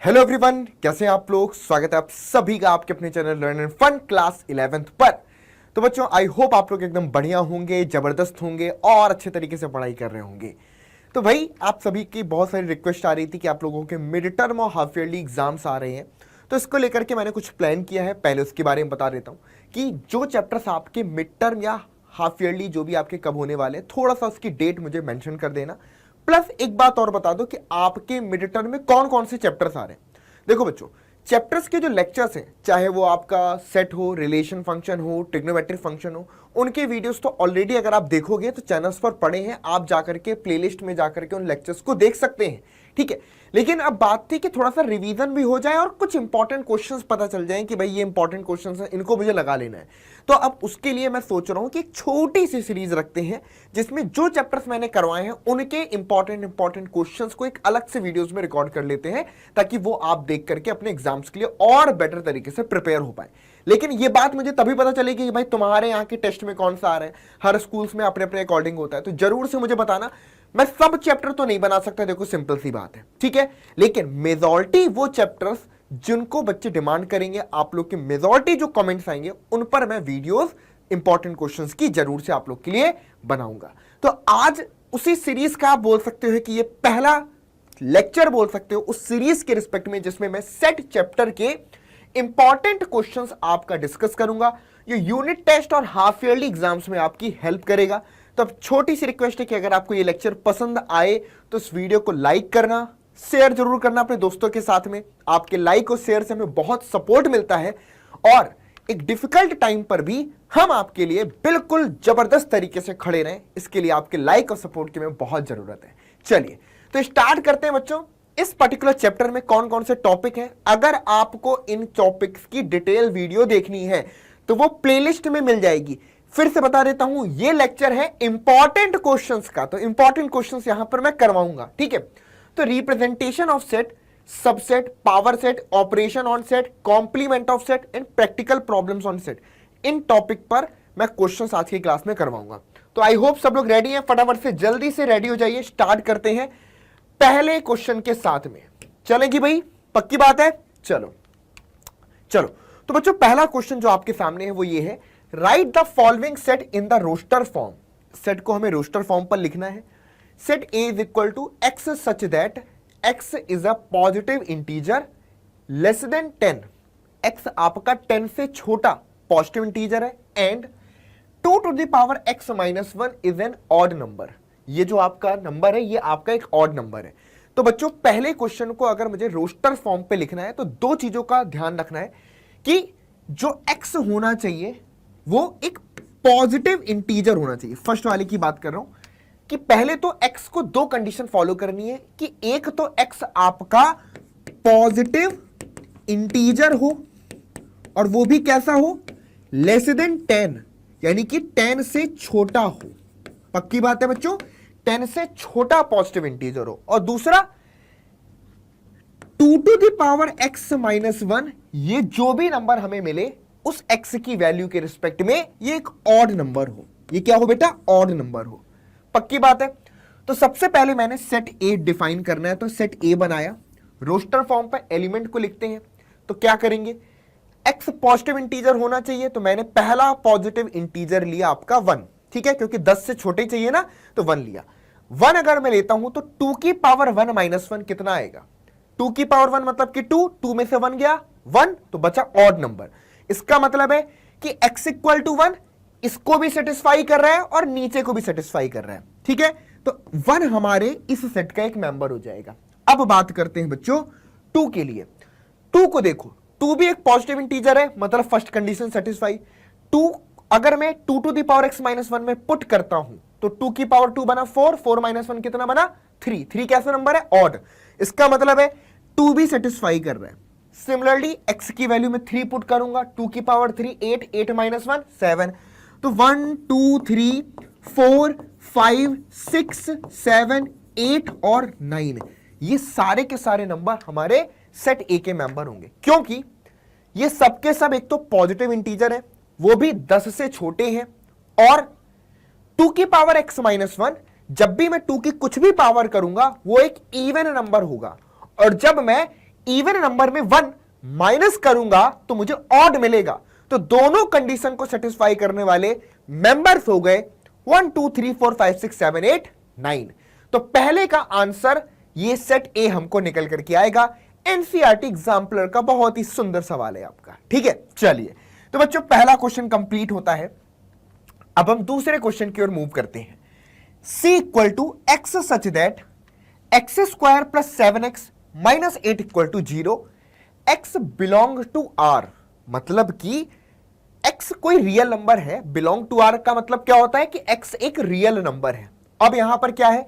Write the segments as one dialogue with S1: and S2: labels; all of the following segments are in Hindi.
S1: हेलो एवरीवन, कैसे हैं आप लोग। स्वागत है आप सभी का आपके अपने channel learn and fun class 11th पर। तो बच्चों, आई होप आप लोग एकदम बढ़िया होंगे, जबरदस्त होंगे और अच्छे तरीके से पढ़ाई कर रहे होंगे। तो भाई, आप सभी की बहुत सारी रिक्वेस्ट आ रही थी कि आप लोगों के मिड टर्म और हाफ ईयरली एग्जाम्स आ रहे हैं, तो इसको लेकर के मैंने कुछ प्लान किया है। पहले उसके बारे में बता देता हूँ कि जो चैप्टर्स आपके मिड टर्म या हाफ ईयरली जो भी आपके कब होने वाले, थोड़ा सा उसकी डेट मुझे मेंशन कर देना। प्लस एक बात और बता दो कि आपके मिड टर्म में कौन कौन से चैप्टर्स आ रहे हैं। देखो बच्चों, चैप्टर्स के जो लेक्चर्स हैं, चाहे वो आपका सेट हो, रिलेशन फंक्शन हो, ट्रिग्नोमेट्रिक फंक्शन हो, उनके वीडियोस तो ऑलरेडी अगर आप देखोगे तो चैनल्स पर पड़े हैं। आप जाकर के प्लेलिस्ट में जाकर के उन लेक्चर्स को देख सकते हैं, ठीक है। लेकिन अब बात थी कि थोड़ा सा रिवीजन भी हो जाए और कुछ इंपॉर्टेंट क्वेश्चंस पता चल जाए कि भाई ये इंपॉर्टेंट क्वेश्चंस हैं, इनको मुझे लगा लेना है। तो अब उसके लिए मैं सोच रहा हूं कि एक छोटी सी सीरीज रखते हैं जिसमें जो चैप्टर्स मैंने करवाए हैं उनके इंपॉर्टेंट क्वेश्चंस को एक अलग से वीडियोस में रिकॉर्ड कर लेते हैं, ताकि वो आप देख करके अपने एग्जाम्स के लिए और बेटर तरीके से प्रिपेयर हो पाए। लेकिन ये बात मुझे तभी पता चलेगी कि भाई तुम्हारे यहाँ के टेस्ट में कौन सा आ रहा है। हर स्कूल्स में अपने अपने अकॉर्डिंग होता है, तो जरूर से मुझे बताना। मैं सब चैप्टर तो नहीं बना सकता, देखो सिंपल सी बात है, ठीक है। लेकिन मेजॉरिटी वो चैप्टर्स जिनको बच्चे डिमांड करेंगे, आप लोग के मेजॉरिटी जो कमेंट्स आएंगे, उन पर मैं वीडियोस इंपॉर्टेंट क्वेश्चंस की जरूर से आप लोग के लिए बनाऊंगा। तो आज उसी सीरीज का आप बोल सकते हो कि ये पहला लेक्चर बोल सकते हो उस सीरीज के रिस्पेक्ट में, जिसमें मैं सेट चैप्टर के इंपॉर्टेंट क्वेश्चंस आपका डिस्कस करूंगा। ये यूनिट टेस्ट और हाफ ईयरली एग्जाम्स में आपकी हेल्प करेगा। तो अब छोटी सी रिक्वेस्ट है कि अगर आपको ये लेक्चर पसंद आए तो इस वीडियो को लाइक करना, शेयर जरूर करना अपने दोस्तों के साथ में। आपके लाइक और शेयर से हमें बहुत सपोर्ट मिलता है और एक डिफिकल्ट टाइम पर भी हम आपके लिए बिल्कुल जबरदस्त तरीके से खड़े रहें, इसके लिए आपके लाइक और सपोर्ट की हमें बहुत जरूरत है। चलिए तो स्टार्ट करते हैं बच्चों। इस पर्टिकुलर चैप्टर में कौन कौन से टॉपिक हैं, अगर आपको इन टॉपिक्स की डिटेल वीडियो देखनी है तो वो प्लेलिस्ट में मिल जाएगी। फिर से बता देता हूं, ये लेक्चर है इंपॉर्टेंट क्वेश्चंस का, तो इंपॉर्टेंट क्वेश्चंस यहां पर मैं करवाऊंगा, ठीक है। तो representation of set, subset, power set, operation on set, complement of set and practical problems on set, इन टॉपिक पर मैं क्वेश्चंस आज की क्लास में करवाऊंगा। तो आई होप सब लोग रेडी हैं। फटाफट से जल्दी से रेडी हो जाइए। स्टार्ट करते हैं पहले क्वेश्चन के साथ में। चलेगी भाई, पक्की बात है। चलो चलो तो बच्चों, पहला क्वेश्चन जो आपके सामने है वो ये है, write the following set in the roster form. Set को हमें रोस्टर फॉर्म पर लिखना है। Set A is equal to X such that X is a positive integer less than 10। X आपका 10 से छोटा पॉजिटिव इंटीजर है and 2 to the power X minus 1 is an odd number. ये जो आपका नंबर है ये आपका एक ऑड नंबर है। तो बच्चों, पहले क्वेश्चन को अगर मुझे रोस्टर फॉर्म पे लिखना है तो दो चीजों का ध्यान रखना है कि जो x होना चाहिए वो एक पॉजिटिव इंटीजर होना चाहिए। फर्स्ट वाले की बात कर रहा हूं कि पहले तो x को दो कंडीशन फॉलो करनी है कि एक तो x आपका पॉजिटिव इंटीजर हो और वो भी कैसा हो, लेस देन 10, यानी कि 10 से छोटा हो। पक्की बात है बच्चों, 10 से छोटा पॉजिटिव इंटीजर हो। और दूसरा 2 to the power x minus 1, ये जो भी नंबर हमें मिले उस x की वैल्यू के रिस्पेक्ट में ये एक ऑड नंबर हो। ये क्या हो बेटा, ऑड नंबर हो। पक्की बात है। तो सबसे पहले मैंने सेट ए डिफाइन करना है, तो सेट ए बनाया। रोस्टर फॉर्म पर एलिमेंट को लिखते हैं, तो क्या करेंगे, x पॉजिटिव इंटीजर होना चाहिए, तो मैंने पहला पॉजिटिव इंटीजर लिया आपका 1, ठीक है, क्योंकि 10 से छोटे चाहिए ना, तो 1 लिया। 1 अगर मैं लेता हूं तो 2 की पावर 1 माइनस 1 कितना आएगा, 2 की पावर 1 मतलब कि 2 में से 1 गया 1, तो बचा ऑड नंबर। इसका मतलब है कि x इक्वल टू 1 इसको भी सेटिस्फाई कर रहा है और नीचे को भी सेटिस्फाई कर रहा है, ठीक है। तो 1 हमारे इस सेट का एक मेंबर हो जाएगा। अब बात करते हैं बच्चों 2 के लिए। 2 को देखो, 2 भी एक पॉजिटिव इंटीजर है, मतलब फर्स्ट कंडीशन सेटिस्फाई। 2 अगर मैं 2 to the power x minus 1 में पुट करता हूं तो 2 की पावर 2 बना 4, 4 माइनस 1 कितना बना 3। 3 कैसा नंबर है, ऑड। इसका मतलब है 2 भी सेटिस्फाई कर रहा है। सिमिलरली x की वैल्यू में 3 पुट करूंगा, 2 की पावर 3 8, 8 माइनस 1 7। तो 1 2 3 4 5 6 7 8 और 9, ये सारे के सारे नंबर हमारे सेट ए के मेंबर होंगे, क्योंकि ये सबके सब एक तो पॉजिटिव इंटीजर है, वो भी 10 से छोटे हैं, और 2 की पावर x माइनस 1, जब भी मैं 2 की कुछ भी पावर करूंगा वो एक इवन नंबर होगा, और जब मैं इवन नंबर में 1 माइनस करूंगा तो मुझे ऑड मिलेगा। तो दोनों कंडीशन को सेटिस्फाई करने वाले मेंबर्स हो गए 1 2 3 4 5 6 7 8 9। तो पहले का आंसर ये सेट ए हमको निकल करके आएगा। एनसीईआरटी एग्जाम्पलर का बहुत ही सुंदर सवाल है आपका, ठीक है। चलिए, तो बच्चों पहला क्वेश्चन कंप्लीट होता है। अब हम दूसरे क्वेश्चन की ओर मूव करते हैं। c equal to X such that X square plus 7x minus 8 equal to 0, x belong to r। मतलब कि x कोई रियल नंबर है। बिलोंग टू r का मतलब क्या होता है कि x एक रियल नंबर है। अब यहां पर क्या है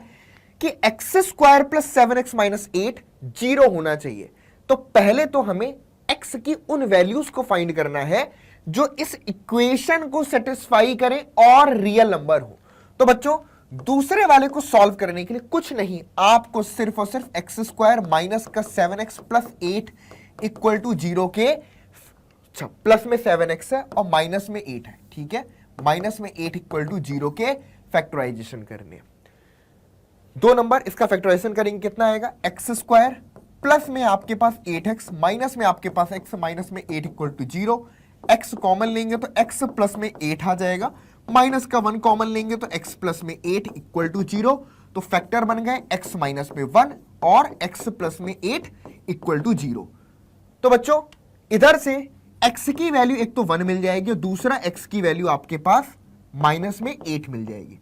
S1: कि x square plus 7x minus 8 0 होना चाहिए। तो पहले तो हमें x की उन वैल्यूज को फाइंड करना है जो इस इक्वेशन को सेटिस्फाई करें और रियल नंबर हो। तो बच्चों दूसरे वाले को सॉल्व करने के लिए कुछ नहीं, आपको सिर्फ और सिर्फ एक्स स्क्वायर माइनस का 7x प्लस 8 इक्वल टू 0 के प्लस में 7x है और माइनस में 8 है, ठीक है। माइनस में 8 इक्वल टू 0 के फैक्टराइजेशन करने। दो नंबर, इसका फैक्टराइजेशन करेंगे कितना आएगा, एक्स स्क्वायर प्लस में आपके पास 8x माइनस में आपके पास x माइनस में 8 इक्वल टू 0। x कॉमन लेंगे तो x प्लस में 8 आ जाएगा, माइनस का 1 कॉमन लेंगे तो x प्लस में 8 इक्वल टू 0। तो फैक्टर बन गए x माइनस में 1 और x प्लस में 8 इक्वल टू 0। तो बच्चों इधर से x की वैल्यू एक तो 1 मिल जाएगी और दूसरा x की वैल्यू आपके पास माइनस में 8 मिल जाएगी।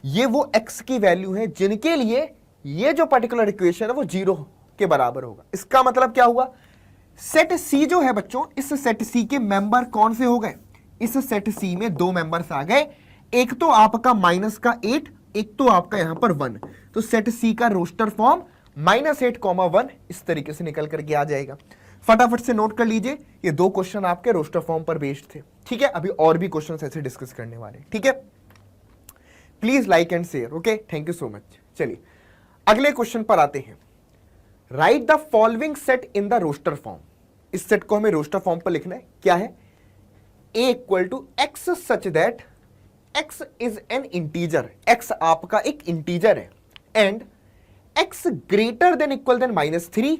S1: ये वो x की वैल्यू है जिनके लिए ये जो पर्टिकुलर इक्वेशन है वो 0 के बराबर होगा। इसका मतलब क्या हुआ, सेट C जो है बच्चों, इस सेट C के मेंबर कौन से हो गए, इस सेट C में दो मेंबर्स आ गए। एक तो आपका माइनस का 8, एक तो आपका यहां पर 1। तो सेट C का रोस्टर फॉर्म -8, 1 इस तरीके से निकल करके आ जाएगा। फटाफट से नोट कर लीजिए, ये दो क्वेश्चन आपके रोस्टर फॉर्म पर बेस्ड थे, ठीक है। अभी और भी क्वेश्चन ऐसे डिस्कस करने वाले, ठीक है। Please like and share, okay, thank you so much. चलिए अगले क्वेश्चन पर आते हैं। Write the following set in the roster form. इस सेट को हमें रोस्टर फॉर्म पर लिखना है। क्या है, a equal to X such that x is an integer, x आपका एक इंटीजर है, and x greater than equal than -3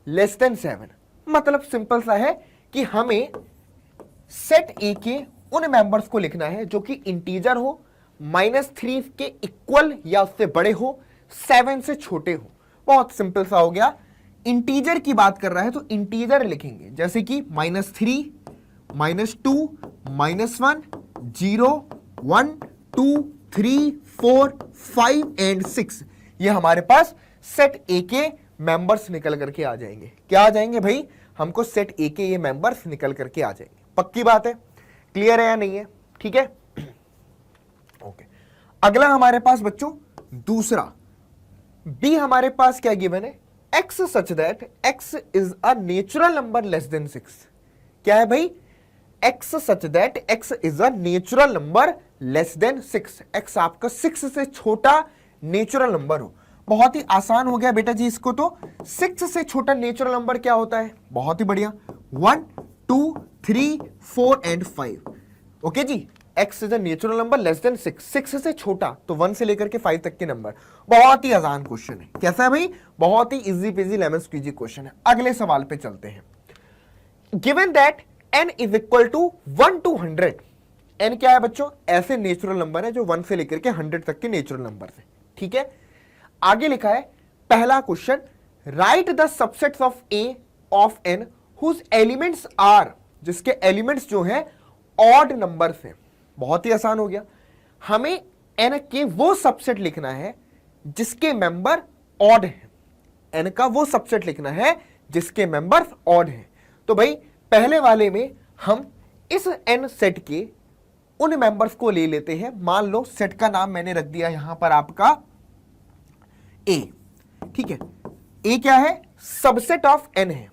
S1: less than 7। मतलब सिंपल सा है कि हमें सेट A के उन मेंबर्स को लिखना है जो कि इंटीजर हो, -3 के इक्वल या उससे बड़े हो, 7 से छोटे हो। बहुत सिंपल सा हो गया। इंटीजर की बात कर रहा है तो इंटीजर लिखेंगे, जैसे कि -3, -2, -1, 0, 1, 2, 3, 4, 5 एंड 6। ये हमारे पास सेट ए के मेंबर्स निकल करके आ जाएंगे। क्या आ जाएंगे भाई, हमको सेट ए के ये मेंबर्स निकल करके आ जाएंगे। पक्की बात है, क्लियर है या नहीं है, ठीक है। ओके, अगला हमारे पास बच्चों दूसरा बी हमारे पास क्या गिवन है, x such that x is a natural number less than 6। क्या है भाई, x such that x is a natural number less than 6। x आपका 6 से छोटा नेचुरल नंबर हो। बहुत ही आसान हो गया बेटा जी इसको। तो 6 से छोटा नेचुरल नंबर क्या होता है, बहुत ही बढ़िया, 1, 2, 3, 4 एंड 5। ओके जी, x is a natural number less than 6, 6 से छोटा तो 1 से लेकर के 5 तक के नंबर। बहुत ही आसान क्वेश्चन है। कैसा है भाई, बहुत ही easy peasy lemon squeezy question है। अगले सवाल पे चलते हैं। Given that n is equal to 1 to 100। n क्या है बच्चों, ऐसे नेचुरल नंबर है जो 1 से लेकर के 100 तक के नेचुरल नंबर है, ठीक है। आगे लिखा है पहला question, write the subsets of a of n whose elements are, जिसके एलिमेंट्स जो हैं ऑड नंबर्स हैं। बहुत ही आसान हो गया, हमें n के वो सबसेट लिखना है जिसके मेंबर ऑड हैं। n का वो सबसेट लिखना है जिसके मेंबर्स ऑड हैं। तो भाई पहले वाले में हम इस n सेट के उन मेंबर्स को ले लेते हैं। मान लो सेट का नाम मैंने रख दिया यहां पर आपका a, ठीक है। a क्या है, सबसेट ऑफ n है,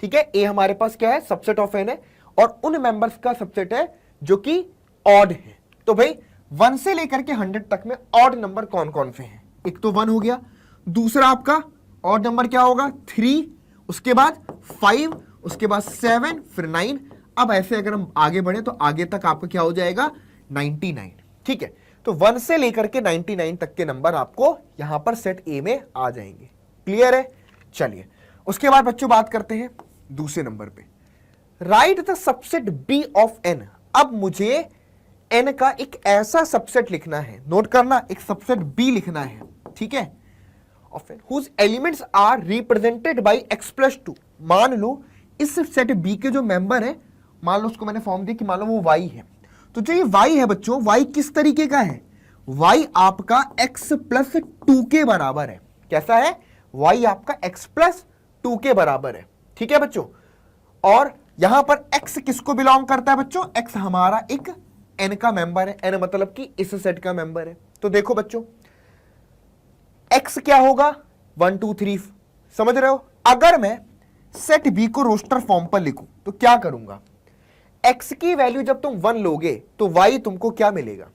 S1: ठीक है। a हमारे पास क्या है, सबसेट ऑफ n है और उन मेंबर्स का सबसेट है जो कि ऑड है। तो भाई 1 से लेकर के 100 तक में ऑड नंबर कौन कौन से हैं, एक तो 1 हो गया, दूसरा आपका ऑड नंबर क्या होगा 3, उसके बाद 5, उसके बाद 7, फिर 9। अब ऐसे अगर हम आगे बढ़े तो आगे तक आपका क्या हो जाएगा 99, ठीक है। तो 1 से लेकर के 99 तक के नंबर आपको यहां पर सेट ए में आ जाएंगे। क्लियर है, चलिए उसके बाद बच्चों बात करते हैं दूसरे नंबर पे, write the subset B of N. अब मुझे एन का एक ऐसा सबसेट लिखना है, नोट करना, एक सबसेट बी लिखना है, ठीक है, of N whose elements are represented by x plus 2। मान लो इस सेट बी के जो मेंबर है, मान लो उसको मैंने फॉर्म दिया कि मान लो वो y है, तो जो ये y है बच्चों, y किस तरीके का है, y आपका x प्लस 2 के बराबर है। कैसा है, y आपका x प्लस 2 के बराबर है, ठीक है बच्चों। और यहां पर x किसको बिलोंग करता है बच्चों, x हमारा एक n का मेंबर है, n मतलब कि इस सेट का मेंबर है। तो देखो बच्चों x क्या होगा, 1 2 3, समझ रहे हो। अगर मैं सेट b को रोस्टर फॉर्म पर लिखूं तो क्या करूंगा, x की वैल्यू जब तुम 1 लोगे तो y तुमको क्या मिलेगा,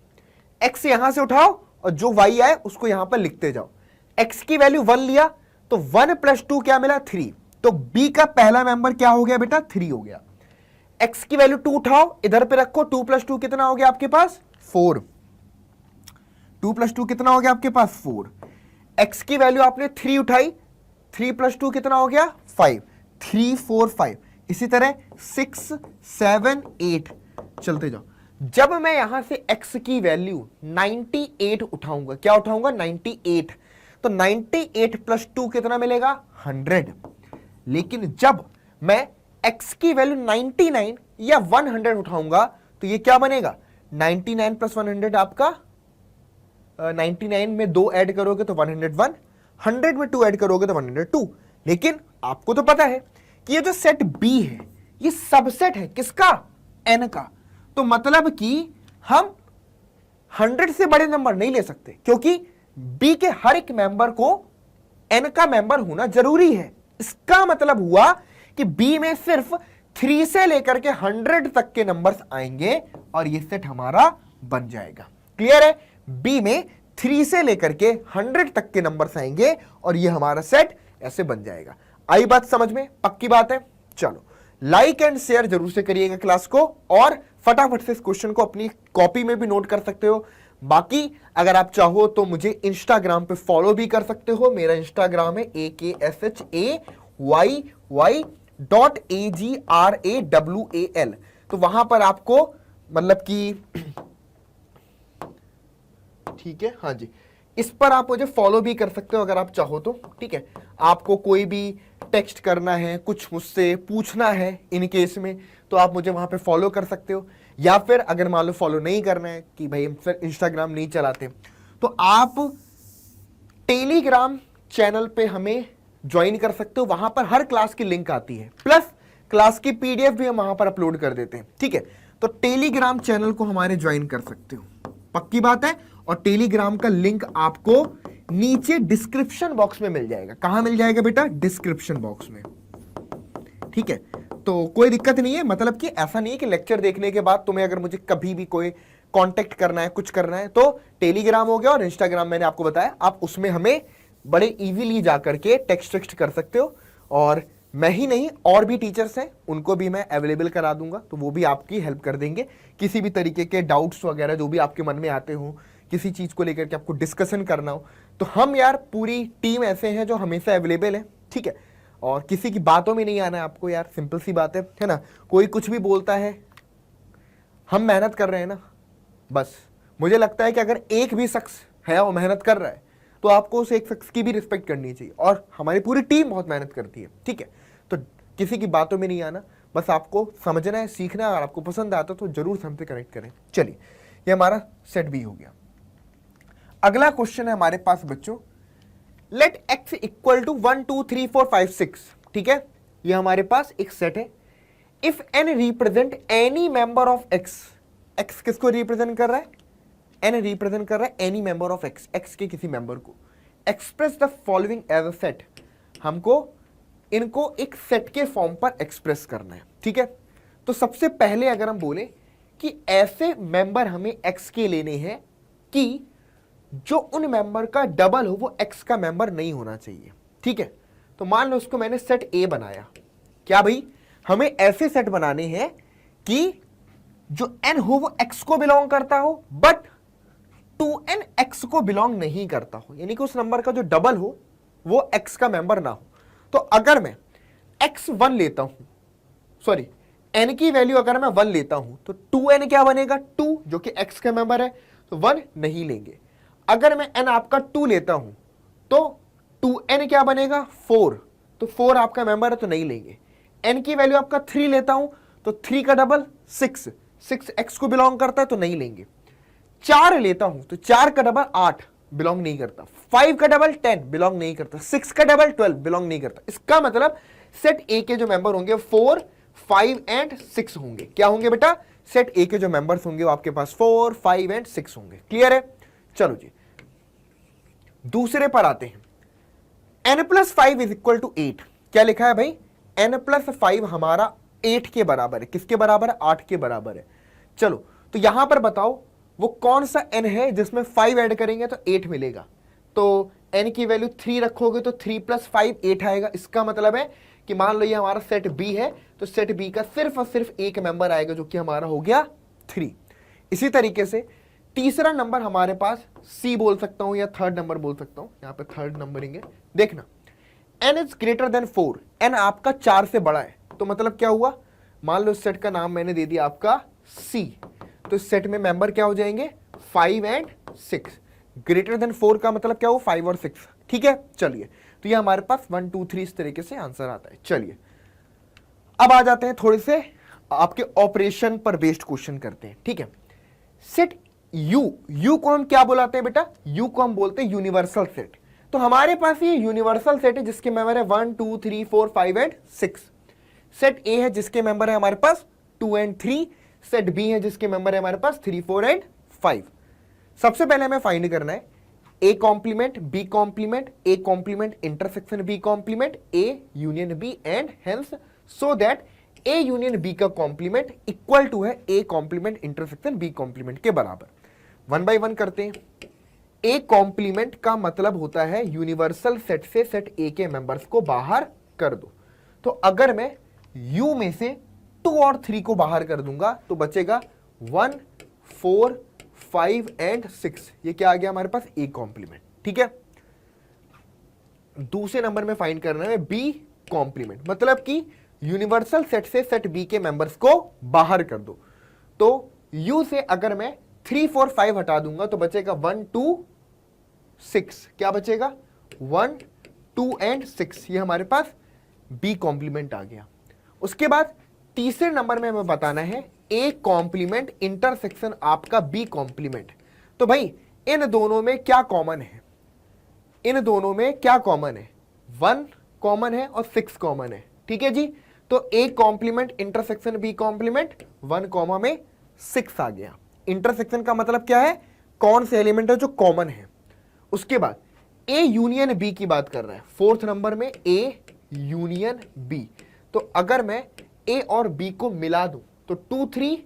S1: x यहां से उठाओ और जो y आए उसको यहां पर लिखते जाओ। x की वैल्यू 1 लिया तो 1 प्लस 2 क्या मिला, 3। तो b का पहला मेंबर क्या हो गया बेटा, 3 हो गया। x की वैल्यू 2 उठाओ, इधर पे रखो, 2 प्लस 2 कितना हो गया आपके पास, 4। 2 प्लस 2 कितना हो गया आपके पास, 4। x की वैल्यू आपने 3 उठाई, 3 प्लस 2 कितना हो गया, 5। 3 4 5, इसी तरह 6 7 8 चलते जाओ। जब मैं यहां से x की वैल्यू 98 उठाऊंगा, क्या उठाऊंगा, 98, तो 98 प्लस 2 कितना मिलेगा, 100। लेकिन जब मैं x की वैल्यू 99 या 100 उठाऊंगा तो ये क्या बनेगा, 99 प्लस 100 आपका 99 में 2 ऐड करोगे तो 101, 100 में 2 ऐड करोगे तो 102। लेकिन आपको तो पता है कि ये जो सेट B है ये सबसेट है किसका, n का। तो मतलब कि हम 100 से बड़े नंबर नहीं ले सकते, क्योंकि B के हर एक मेंबर को n का मेंबर होना जरूरी है। इसका मतलब हुआ कि B में सिर्फ 3 से लेकर के 100 तक के नंबर्स आएंगे और ये सेट हमारा बन जाएगा। क्लियर है, B में 3 से लेकर के 100 तक के नंबर्स आएंगे और ये हमारा सेट ऐसे बन जाएगा। आई बात समझ में, पक्की बात है। चलो लाइक एंड शेयर जरूर से करिएगा क्लास को, और फटाफट से इस क्वेश्चन को अपनी कॉपी में भी नोट कर सकते हो। बाकी अगर आप चाहो तो मुझे इंस्टाग्राम पे फॉलो भी कर सकते हो। मेरा इंस्टाग्राम है AKSHAYY.AGRAWAL। तो वहां पर आपको मतलब कि ठीक है, हाँ जी, इस पर आप मुझे फॉलो भी कर सकते हो अगर आप चाहो तो, ठीक है। आपको कोई भी टेक्स्ट करना है, कुछ मुझसे पूछना है इन केस में, तो आप मुझे वहां पे फॉलो कर सकते हो। या फिर अगर मान लो फॉलो नहीं करना है कि भाई हम फिर इंस्टाग्राम नहीं चलाते, तो आप टेलीग्राम चैनल पे हमें ज्वाइन कर सकते हो। वहां पर हर क्लास की लिंक आती है, प्लस क्लास की PDF भी हम वहां पर अपलोड कर देते हैं, ठीक है। तो टेलीग्राम चैनल को हमारे ज्वाइन कर सकते हो, पक्की बात है। और टेलीग्राम का लिंक आपको नीचे डिस्क्रिप्शन बॉक्स में मिल जाएगा। कहां मिल जाएगा बेटा, डिस्क्रिप्शन बॉक्स में, ठीक है। तो कोई दिक्कत नहीं है, मतलब कि ऐसा नहीं है कि लेक्चर देखने के बाद तुम्हें अगर मुझे कभी भी कोई कांटेक्ट करना है, कुछ करना है, तो टेलीग्राम हो गया और इंस्टाग्राम मैंने आपको बताया, आप उसमें हमें बड़े इजीली जाकर के टेक्स्ट कर सकते हो। और मैं ही नहीं, और भी टीचर्स हैं, उनको भी मैं अवेलेबल करा दूंगा, तो वो भी आपकी हेल्प कर देंगे। किसी भी तरीके के डाउट्स वगैरह जो भी आपके मन में आते हो, किसी चीज को लेकर के आपको डिस्कशन करना हो, तो हम यार पूरी टीम ऐसे हैं जो हमेशा अवेलेबल है, ठीक है। और किसी की बातों में नहीं आना है आपको यार, सिंपल सी बात है ना। कोई कुछ भी बोलता है, हम मेहनत कर रहे हैं ना, बस मुझे लगता है कि अगर एक भी शख्स है वो मेहनत कर रहा है तो आपको उस एक शख्स की भी रिस्पेक्ट करनी चाहिए। और हमारी पूरी टीम बहुत मेहनत करती है, ठीक है। तो किसी की बातों में नहीं आना, बस आपको समझना है, सीखना है। अगर आपको पसंद आता तो जरूर हमसे कनेक्ट करें। चलिए, ये हमारा सेट बी हो गया। अगला क्वेश्चन है हमारे पास बच्चों, लेट x इक्वल टू 1 2 3 4 5 6, ठीक है। ये हमारे पास एक सेट है। If n represent any member of x, x किसको रिप्रेजेंट कर रहा है, n रिप्रेजेंट कर रहा है any member of x, x के किसी मेंबर को। Express the following as a set, हमको इनको एक सेट के फॉर्म पर एक्सप्रेस करना है, ठीक है। तो सबसे पहले अगर हम बोले कि ऐसे मेंबर हमें x के लेने हैं कि जो उन मेंबर का डबल हो, वो x का मेंबर नहीं होना चाहिए, ठीक है। तो मान लो उसको मैंने सेट A बनाया। क्या भाई, हमें ऐसे सेट बनाने हैं कि जो n हो वो x को बिलोंग करता हो, बट 2n x को बिलोंग नहीं करता हो, यानी कि उस नंबर का जो डबल हो वो x का मेंबर ना हो। तो अगर मैं x1 लेता हूं, सॉरी n की वैल्यू अगर मैं 1 लेता हूं तो 2n क्या बनेगा, 2 जो कि x का मेंबर है, तो 1 नहीं लेंगे। अगर मैं n आपका 2 लेता हूं तो 2n क्या बनेगा, 4, तो 4 आपका मेंबर है तो नहीं लेंगे। n की वैल्यू आपका 3 लेता हूं तो 3 का डबल 6, 6 x को बिलोंग करता है तो नहीं लेंगे। 4 लेता हूं तो 4 का डबल 8 बिलोंग नहीं करता, 5 का डबल 10 बिलोंग नहीं करता, 6 का डबल 12 बिलोंग नहीं करता। इसका मतलब सेट ए के जो मेंबर होंगे 4, 5 एंड 6 होंगे। क्या होंगे बेटा, सेट ए के जो मेंबर्स होंगे वो आपके पास 4, 5 एंड 6 होंगे। क्लियर है? चलो जी दूसरे पर आते हैं। n+5 is equal to 8। क्या लिखा है भाई, n+5 हमारा 8 के बराबर है। किसके बराबर है, 8 के बराबर है। चलो तो यहां पर बताओ वो कौन सा n है जिसमें 5 ऐड करेंगे तो 8 मिलेगा। तो n की वैल्यू 3 रखोगे तो 3 + 5 8 आएगा। इसका मतलब है कि मान लो ये हमारा सेट बी है तो सेट बी का सिर्फ और सिर्फ एक मेंबर आएगा जो कि हमारा हो गया 3। इसी तरीके से तीसरा नंबर हमारे पास सी बोल सकता हूं या थर्ड नंबर बोल सकता हूं, यहां पे थर्ड नंबरिंग है। देखना n is greater than 4, n आपका 4 से बड़ा है। तो मतलब क्या हुआ, मान लो इस सेट का नाम मैंने दे दिया आपका सी, तो इस सेट में मेंबर क्या हो जाएंगे 5 एंड 6। ग्रेटर देन 4 का मतलब क्या हो, 5 और 6। ठीक है, चलिए तो ये हमारे पास 1 2 3 इस तरीके से आंसर आता है। चलिए अब आ जाते हैं थोड़े से आपके ऑपरेशन पर बेस्ड क्वेश्चन करते हैं। ठीक है, सेट यू को हम क्या बुलाते हैं बेटा, यू को हम बोलते हैं यूनिवर्सल सेट। तो हमारे पास ये यूनिवर्सल सेट है जिसके मेंबर है 1 2 3 4 5 एंड 6। सेट ए है जिसके मेंबर है हमारे पास 2 एंड 3। सेट बी है जिसके मेंबर है हमारे पास 3 4 एंड 5। सबसे पहले हमें फाइंड करना है A complement B complement, A complement intersection B complement, A union B and hence so that A union B का कॉम्प्लीमेंट इक्वल टू है A complement intersection B complement के बराबर। 1 बाय 1 करते हैं। ए कॉम्प्लीमेंट का मतलब होता है यूनिवर्सल सेट से सेट ए के मेंबर्स को बाहर कर दो। तो अगर मैं यू में से 2 और 3 को बाहर कर दूंगा तो बचेगा 1 4 5 एंड 6। ये क्या आ गया हमारे पास, ए कॉम्प्लीमेंट। ठीक है, दूसरे नंबर में फाइंड करना है बी कॉम्प्लीमेंट, मतलब कि यूनिवर्सल सेट से सेट बी के मेंबर्स को बाहर कर दो। तो यू से अगर मैं 3 4 5 हटा दूंगा तो बचेगा 1 2 6। क्या बचेगा, 1 2 एंड 6। ये हमारे पास बी कॉम्प्लीमेंट आ गया। उसके बाद तीसरे नंबर में हमें बताना है ए कॉम्प्लीमेंट इंटरसेक्शन आपका बी कॉम्प्लीमेंट। तो भाई इन दोनों में क्या कॉमन है, इन दोनों में क्या कॉमन है, 1 कॉमन है और 6 कॉमन है। ठीक है जी, तो A complement intersection B complement 1 comma में 6 आ गया। इंटरसेक्शन का मतलब क्या है, कौन से एलिमेंट है जो कॉमन है। उसके बाद ए यूनियन बी की बात कर रहा है, फोर्थ नंबर में ए यूनियन बी। तो अगर मैं ए और बी को मिला दूं तो 2 3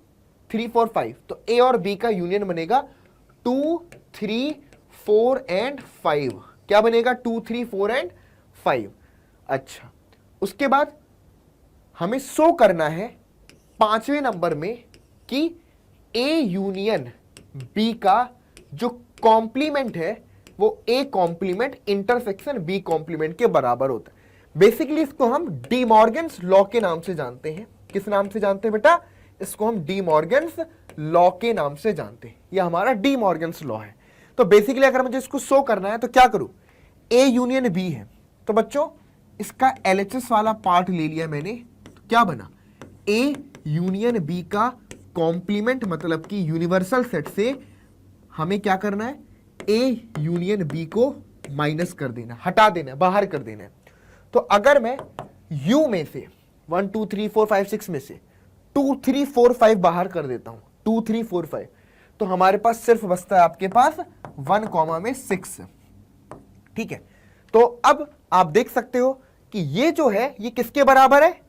S1: 3 4 5, तो ए और बी का यूनियन बनेगा 2 3 4 एंड 5। क्या बनेगा, 2 3 4 एंड 5। अच्छा, उसके बाद हमें शो करना है 5वें नंबर में कि ए यूनियन बी का जो कॉम्प्लीमेंट है वो A complement intersection B complement के बराबर होता है। बेसिकली इसको हम डी मॉर्गन्स लॉ के नाम से जानते हैं। किस नाम से जानते हैं बेटा, इसको हम डी मॉर्गन्स लॉ के नाम से जानते हैं। ये हमारा डी मॉर्गन्स लॉ है। तो बेसिकली अगर मुझे इसको शो करना है तो क्या करूं, ए यूनियन बी है तो बच्चों इसका एलएचएस वाला पार्ट ले लिया मैंने। तो क्या बना, ए यूनियन बी का कॉम्प्लीमेंट मतलब कि यूनिवर्सल सेट से हमें क्या करना है, ए यूनियन बी को माइनस कर देना, हटा देना, बाहर कर देना। तो अगर मैं यू में से 1 2 3 4 5 6 में से 2 3 4 5 बाहर कर देता हूं, 2 3 4 5, तो हमारे पास सिर्फ बचता है आपके पास 1 कॉमा में 6। ठीक है, तो अब आप देख सकते हो कि ये जो है ये किसके बराबर है,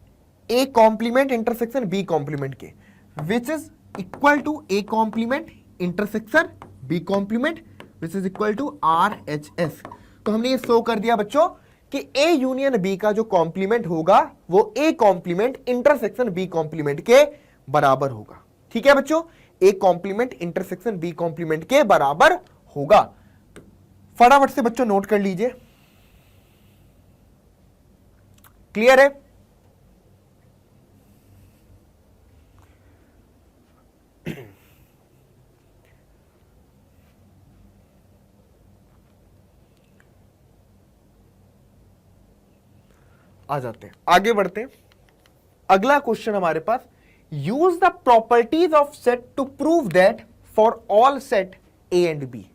S1: A complement intersection B complement के, which is equal to A complement intersection B complement which is equal to RHS। तो हमने ये शो कर दिया बच्चों कि ए यूनियन बी का जो कॉम्प्लीमेंट होगा वो A complement intersection B complement के बराबर होगा। ठीक है बच्चों, A complement intersection B complement के बराबर होगा। फटाफट से बच्चों नोट कर लीजिए। क्लियर है? आ जाते हैं, आगे बढ़ते हैं। अगला क्वेश्चन हमारे पास, use the properties of set to prove that for all set A and B.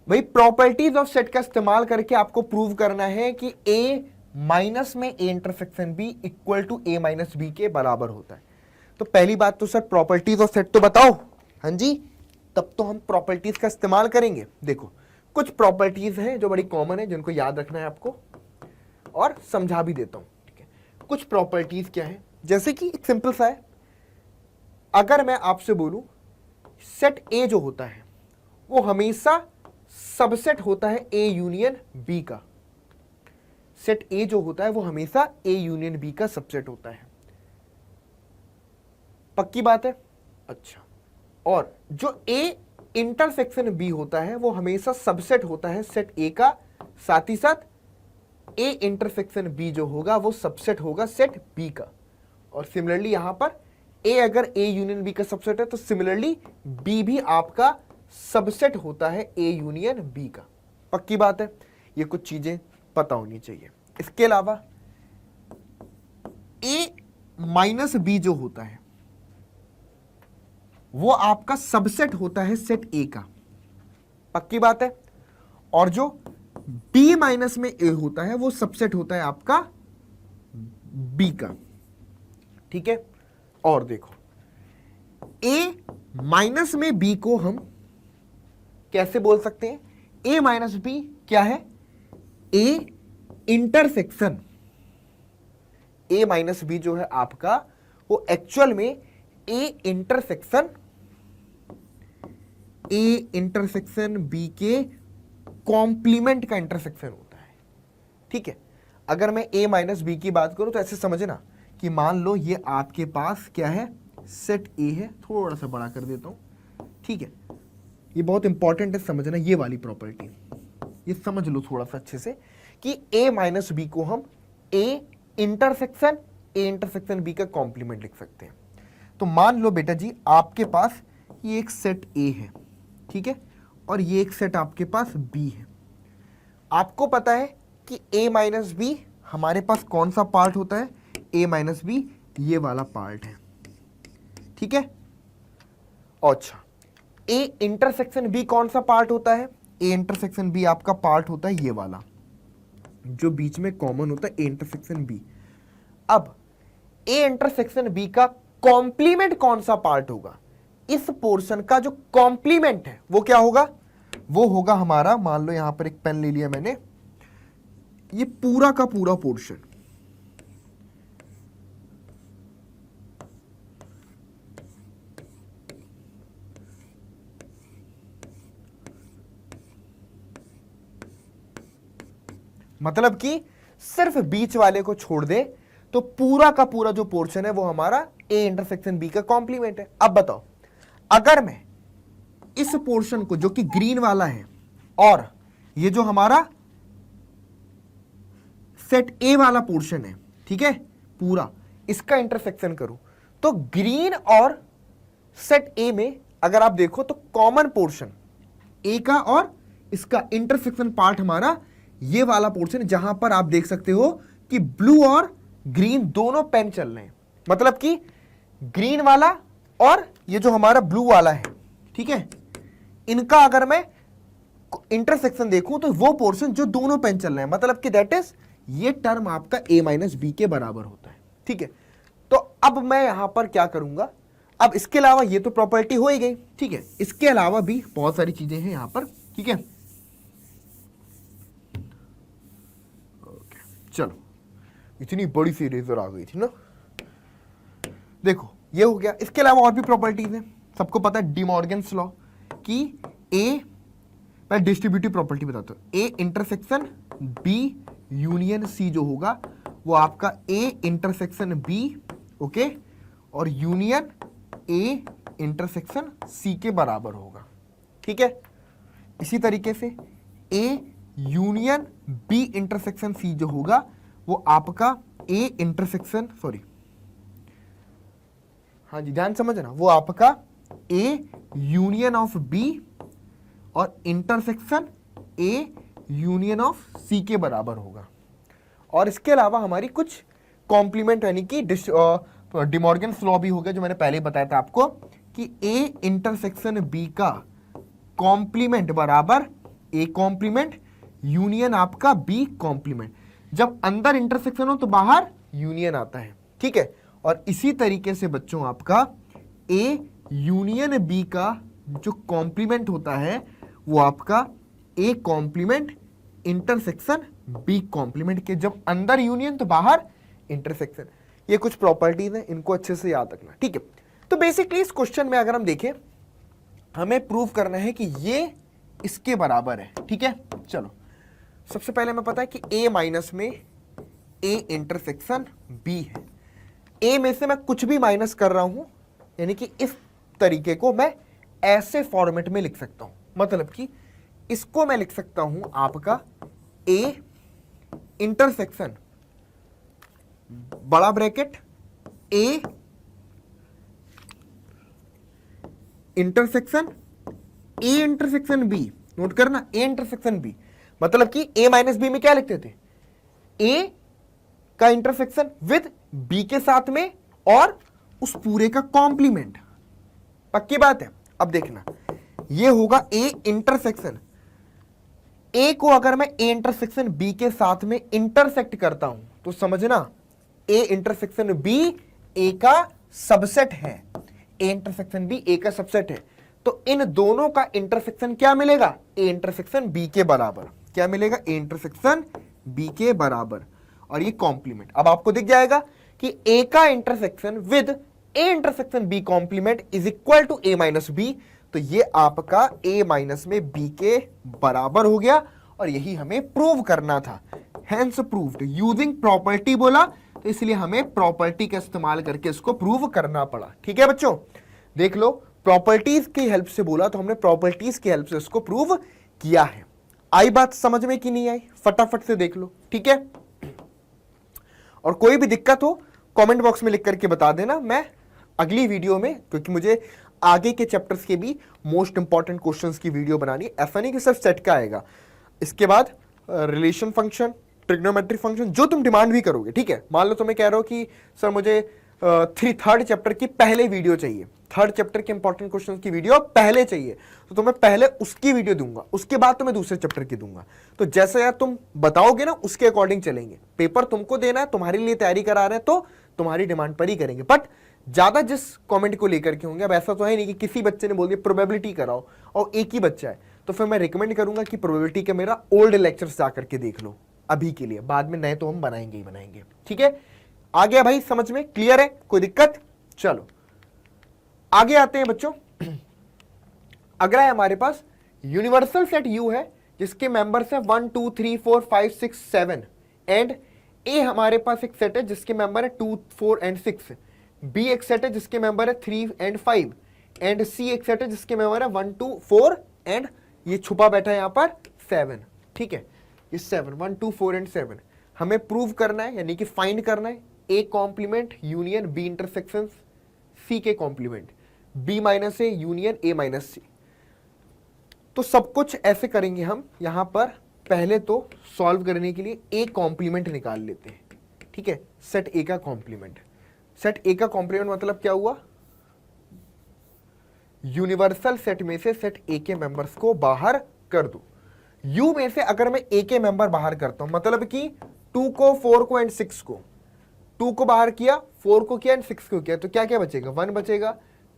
S1: भाई प्रॉपर्टीज ऑफ सेट का इस्तेमाल करके आपको प्रूव करना है कि ए माइनस में A intersection B equal to A minus B के बराबर होता है। तो पहली बात तो सर प्रॉपर्टीज ऑफ सेट तो बताओ। हाँ जी, तब तो हम प्रॉपर्टीज का इस्तेमाल करेंगे। देखो कुछ प्रॉपर्टीज हैं जो बड़ी कॉमन है, जिनको याद रखना है आपको, और समझा भी देता हूं। ठीक है, कुछ प्रॉपर्टीज क्या है, जैसे कि एक सिंपल सा है, अगर मैं आपसे बोलूं सेट ए जो होता है वो हमेशा सबसेट होता है ए यूनियन बी का। सेट ए जो होता है वो हमेशा ए यूनियन बी का सबसेट होता है। पक्की बात है? अच्छा, और जो ए इंटरसेक्शन बी होता है वो हमेशा सबसेट होता है सेट ए का, साथ ही साथ ए इंटरसेक्शन बी जो होगा वो सबसेट होगा सेट बी का। और सिमिलरली यहां पर ए अगर ए यूनियन बी का सबसेट है तो सिमिलरली बी भी आपका सबसेट होता है ए यूनियन बी का। पक्की बात है? ये कुछ चीजें पता होनी चाहिए। इसके अलावा ए माइनस बी जो होता है वो आपका सबसेट होता है सेट ए का। पक्की बात है? और जो बी माइनस में ए होता है वो सबसेट होता है आपका बी का। ठीक है, और देखो ए माइनस में बी को हम कैसे बोल सकते हैं? ए माइनस बी क्या है? A intersection. A minus B जो है आपका वो एक्चुअल में ए इंटरसेक्शन बी के कॉम्प्लीमेंट का इंटरसेक्शन होता है। ठीक है, अगर मैं ए माइनस बी की बात करूं तो ऐसे समझना कि मान लो ये आपके पास क्या है, सेट ए है। थोड़ा सा बड़ा कर देता हूं। ठीक है, ये बहुत इंपॉर्टेंट है समझना, ये वाली प्रॉपर्टी, ये समझ लो थोड़ा सा अच्छे से कि ए माइनस बी को हम ए इंटरसेक्शन बी का कॉम्प्लीमेंट लिख सकते हैं। तो मान लो बेटा जी आपके पास ये एक सेट ए है, ठीक है, और ये एक सेट आपके पास बी है। आपको पता है कि ए माइनस बी हमारे पास कौन सा पार्ट होता है? ए माइनस बी ये वाला पार्ट है। ठीक है, अच्छा ए इंटरसेक्शन बी कौन सा पार्ट होता है? ए इंटरसेक्शन बी आपका पार्ट होता है ये वाला जो बीच में कॉमन होता है, ए इंटरसेक्शन बी। अब ए इंटरसेक्शन बी का कॉम्प्लीमेंट कौन सा पार्ट होगा? इस पोर्शन का जो कॉम्प्लीमेंट है वो क्या होगा? वो होगा हमारा, मान लो यहां पर एक पेन ले लिया मैंने, ये पूरा का पूरा पोर्शन, मतलब कि सिर्फ बीच वाले को छोड़ दे तो पूरा का पूरा जो पोर्शन है वो हमारा ए इंटरसेक्शन बी का कॉम्प्लीमेंट है। अब बताओ, अगर मैं इस पोर्शन को जो कि ग्रीन वाला है और ये जो हमारा सेट ए वाला पोर्शन है, ठीक है, पूरा इसका इंटरसेक्शन करूं तो ग्रीन और सेट ए में अगर आप देखो तो कॉमन पोर्शन ए का और इसका इंटरसेक्शन पार्ट हमारा ये वाला पोर्शन, जहां पर आप देख सकते हो कि ब्लू और ग्रीन दोनों पेन चल रहे हैं। मतलब कि ग्रीन वाला और ये जो हमारा ब्लू वाला है, ठीक है, इनका अगर मैं इंटरसेक्शन देखूं तो वो पोर्शन जो दोनों पेन चल रहे हैं, मतलब कि दैट इज ये टर्म आपका ए माइनस बी के बराबर होता है। ठीक है, तो अब मैं यहां पर क्या करूंगा? अब इसके अलावा ये तो प्रॉपर्टी हो ही गई, ठीक है, इसके अलावा भी बहुत सारी चीजें हैं यहां पर। ठीक है, चलो, इतनी बड़ी सी इरेजर आ गई थी ना। देखो ये हो गया, इसके अलावा और भी प्रॉपर्टीज हैं। सबको पता है डी मॉर्गन्स लॉ कि ए, मैं डिस्ट्रीब्यूटिव प्रॉपर्टी बताता हूं, A intersection B union C जो होगा वो आपका ए इंटरसेक्शन बी, ओके, और यूनियन ए इंटरसेक्शन सी के बराबर होगा। ठीक है, इसी तरीके से A union B intersection C जो होगा वो आपका ए इंटरसेक्शन, सॉरी, हाँ जी ध्यान समझना, वो आपका ए यूनियन ऑफ बी और इंटरसेक्शन ए यूनियन ऑफ सी के बराबर होगा। और इसके अलावा हमारी कुछ कॉम्प्लीमेंट यानी कि डिमॉर्गन्स लॉ भी हो गया, जो मैंने पहले बताया था आपको कि ए इंटरसेक्शन बी का कॉम्प्लीमेंट बराबर ए कॉम्प्लीमेंट यूनियन आपका बी कॉम्प्लीमेंट। जब अंदर इंटरसेक्शन हो तो बाहर यूनियन आता है, ठीक है। और इसी तरीके से बच्चों आपका ए यूनियन बी का जो कॉम्प्लीमेंट होता है वो आपका A complement intersection B complement के, जब अंदर यूनियन तो बाहर इंटरसेक्शन। ये कुछ प्रॉपर्टीज हैं, इनको अच्छे से याद रखना, ठीक है। तो बेसिकली इस क्वेश्चन में अगर हम देखें, हमें प्रूव करना है कि ये इसके बराबर है, ठीक है। चलो सबसे पहले हमें पता है कि a माइनस में a इंटरसेक्शन b है। a में से मैं कुछ भी माइनस कर रहा हूं, यानी कि इस तरीके को मैं ऐसे फॉर्मेट में लिख सकता हूं, मतलब कि इसको मैं लिख सकता हूं आपका a इंटरसेक्शन बड़ा bracket a intersection a intersection b, note करना a इंटरसेक्शन b, मतलब कि a माइनस बी में क्या लिखते थे, a का इंटरसेक्शन विद b के साथ में और उस पूरे का कॉम्प्लीमेंट। पक्की बात है। अब देखना ये होगा a इंटरसेक्शन, a को अगर मैं a इंटरसेक्शन b के साथ में इंटरसेक्ट करता हूं तो समझना a इंटरसेक्शन b a का सबसेट है, a इंटरसेक्शन b a का सबसेट है। तो इन दोनों का इंटरसेक्शन क्या मिलेगा, a इंटरसेक्शन b के बराबर। क्या मिलेगा, a इंटरसेक्शन b के बराबर, और ये कॉम्प्लीमेंट। अब आपको दिख जाएगा कि a का intersection with a intersection b complement is equal to a minus b, तो ये आपका a माइनस में b के बराबर हो गया, और यही हमें प्रूव करना था। हेंस प्रूव्ड यूजिंग प्रॉपर्टी बोला, तो इसलिए हमें प्रॉपर्टी का इस्तेमाल करके इसको प्रूव करना पड़ा, ठीक है बच्चों। देख लो, प्रॉपर्टीज की हेल्प से बोला तो हमने प्रॉपर्टीज की हेल्प से इसको प्रूव किया है। आई बात समझ में कि नहीं आई, फटाफट से देख लो, ठीक है। और कोई भी दिक्कत हो कमेंट बॉक्स में लिख करके बता देना, मैं अगली वीडियो में, क्योंकि मुझे आगे के चैप्टर्स के भी मोस्ट इंपॉर्टेंट क्वेश्चंस की वीडियो बनानी है, ऐसा नहीं कि सिर्फ सेट का आएगा, इसके बाद रिलेशन फंक्शन, ट्रिग्नोमेट्रिक फंक्शन, जो तुम डिमांड भी करोगे, ठीक है। मान लो तुम्हें कह रहे हो कि सर मुझे थर्ड चैप्टर की पहले वीडियो चाहिए, थर्ड चैप्टर के इंपॉर्टेंट क्वेश्चन की वीडियो पहले चाहिए, तो तुम्हें पहले उसकी वीडियो दूंगा, उसके बाद तुम्हें दूसरे चैप्टर की दूंगा। तो जैसे यार तुम बताओगे ना उसके अकॉर्डिंग चलेंगे। पेपर तुमको देना है, तुम्हारे लिए तैयारी करा रहे हैं, तो तुम्हारी डिमांड पर ही करेंगे। बट ज्यादा जिस कमेंट को लेकर के होंगे, अब ऐसा तो है नहीं कि किसी बच्चे ने बोल दिया प्रोबेबिलिटी कराओ और एक ही बच्चा है, तो फिर मैं रिकमेंड करूंगा कि प्रोबेबिलिटी का मेरा ओल्ड लेक्चर्स जा करके देख लो अभी के लिए, बाद में नए तो हम बनाएंगे ही बनाएंगे, ठीक है। आ गया भाई समझ में, क्लियर है, कोई दिक्कत। चलो आगे आते हैं बच्चों। अगला है हमारे पास यूनिवर्सल सेट U है जिसके मेंबर्स है 1 2 3 4 5 6 7 एंड A हमारे पास एक सेट है जिसके मेंबर है 2 4 एंड 6, B एक सेट है जिसके मेंबर है 3 एंड 5 एंड C एक सेट है जिसके मेंबर है 1 2 4 एंड ये छुपा बैठा है यहां पर 7, ठीक है। ये 7 1 2 4 एंड 7 हमें प्रूव करना है, यानी कि फाइंड करना है A complement union B intersection C के complement, B minus A union A minus C। तो सब कुछ ऐसे करेंगे हम यहां पर। पहले तो सॉल्व करने के लिए A कॉम्प्लीमेंट निकाल लेते हैं, ठीक है। सेट A का कॉम्प्लीमेंट, सेट A का कॉम्प्लीमेंट मतलब क्या हुआ, यूनिवर्सल सेट में से सेट A के मेंबर्स को बाहर कर दो। U में से अगर मैं A के मेंबर बाहर करता हूं, मतलब कि 2 को 4 को एंड 6 को, 2 को बाहर किया, 4 को किया एंड 6 को किया, तो क्या क्या बचेगा, 1 बचेगा,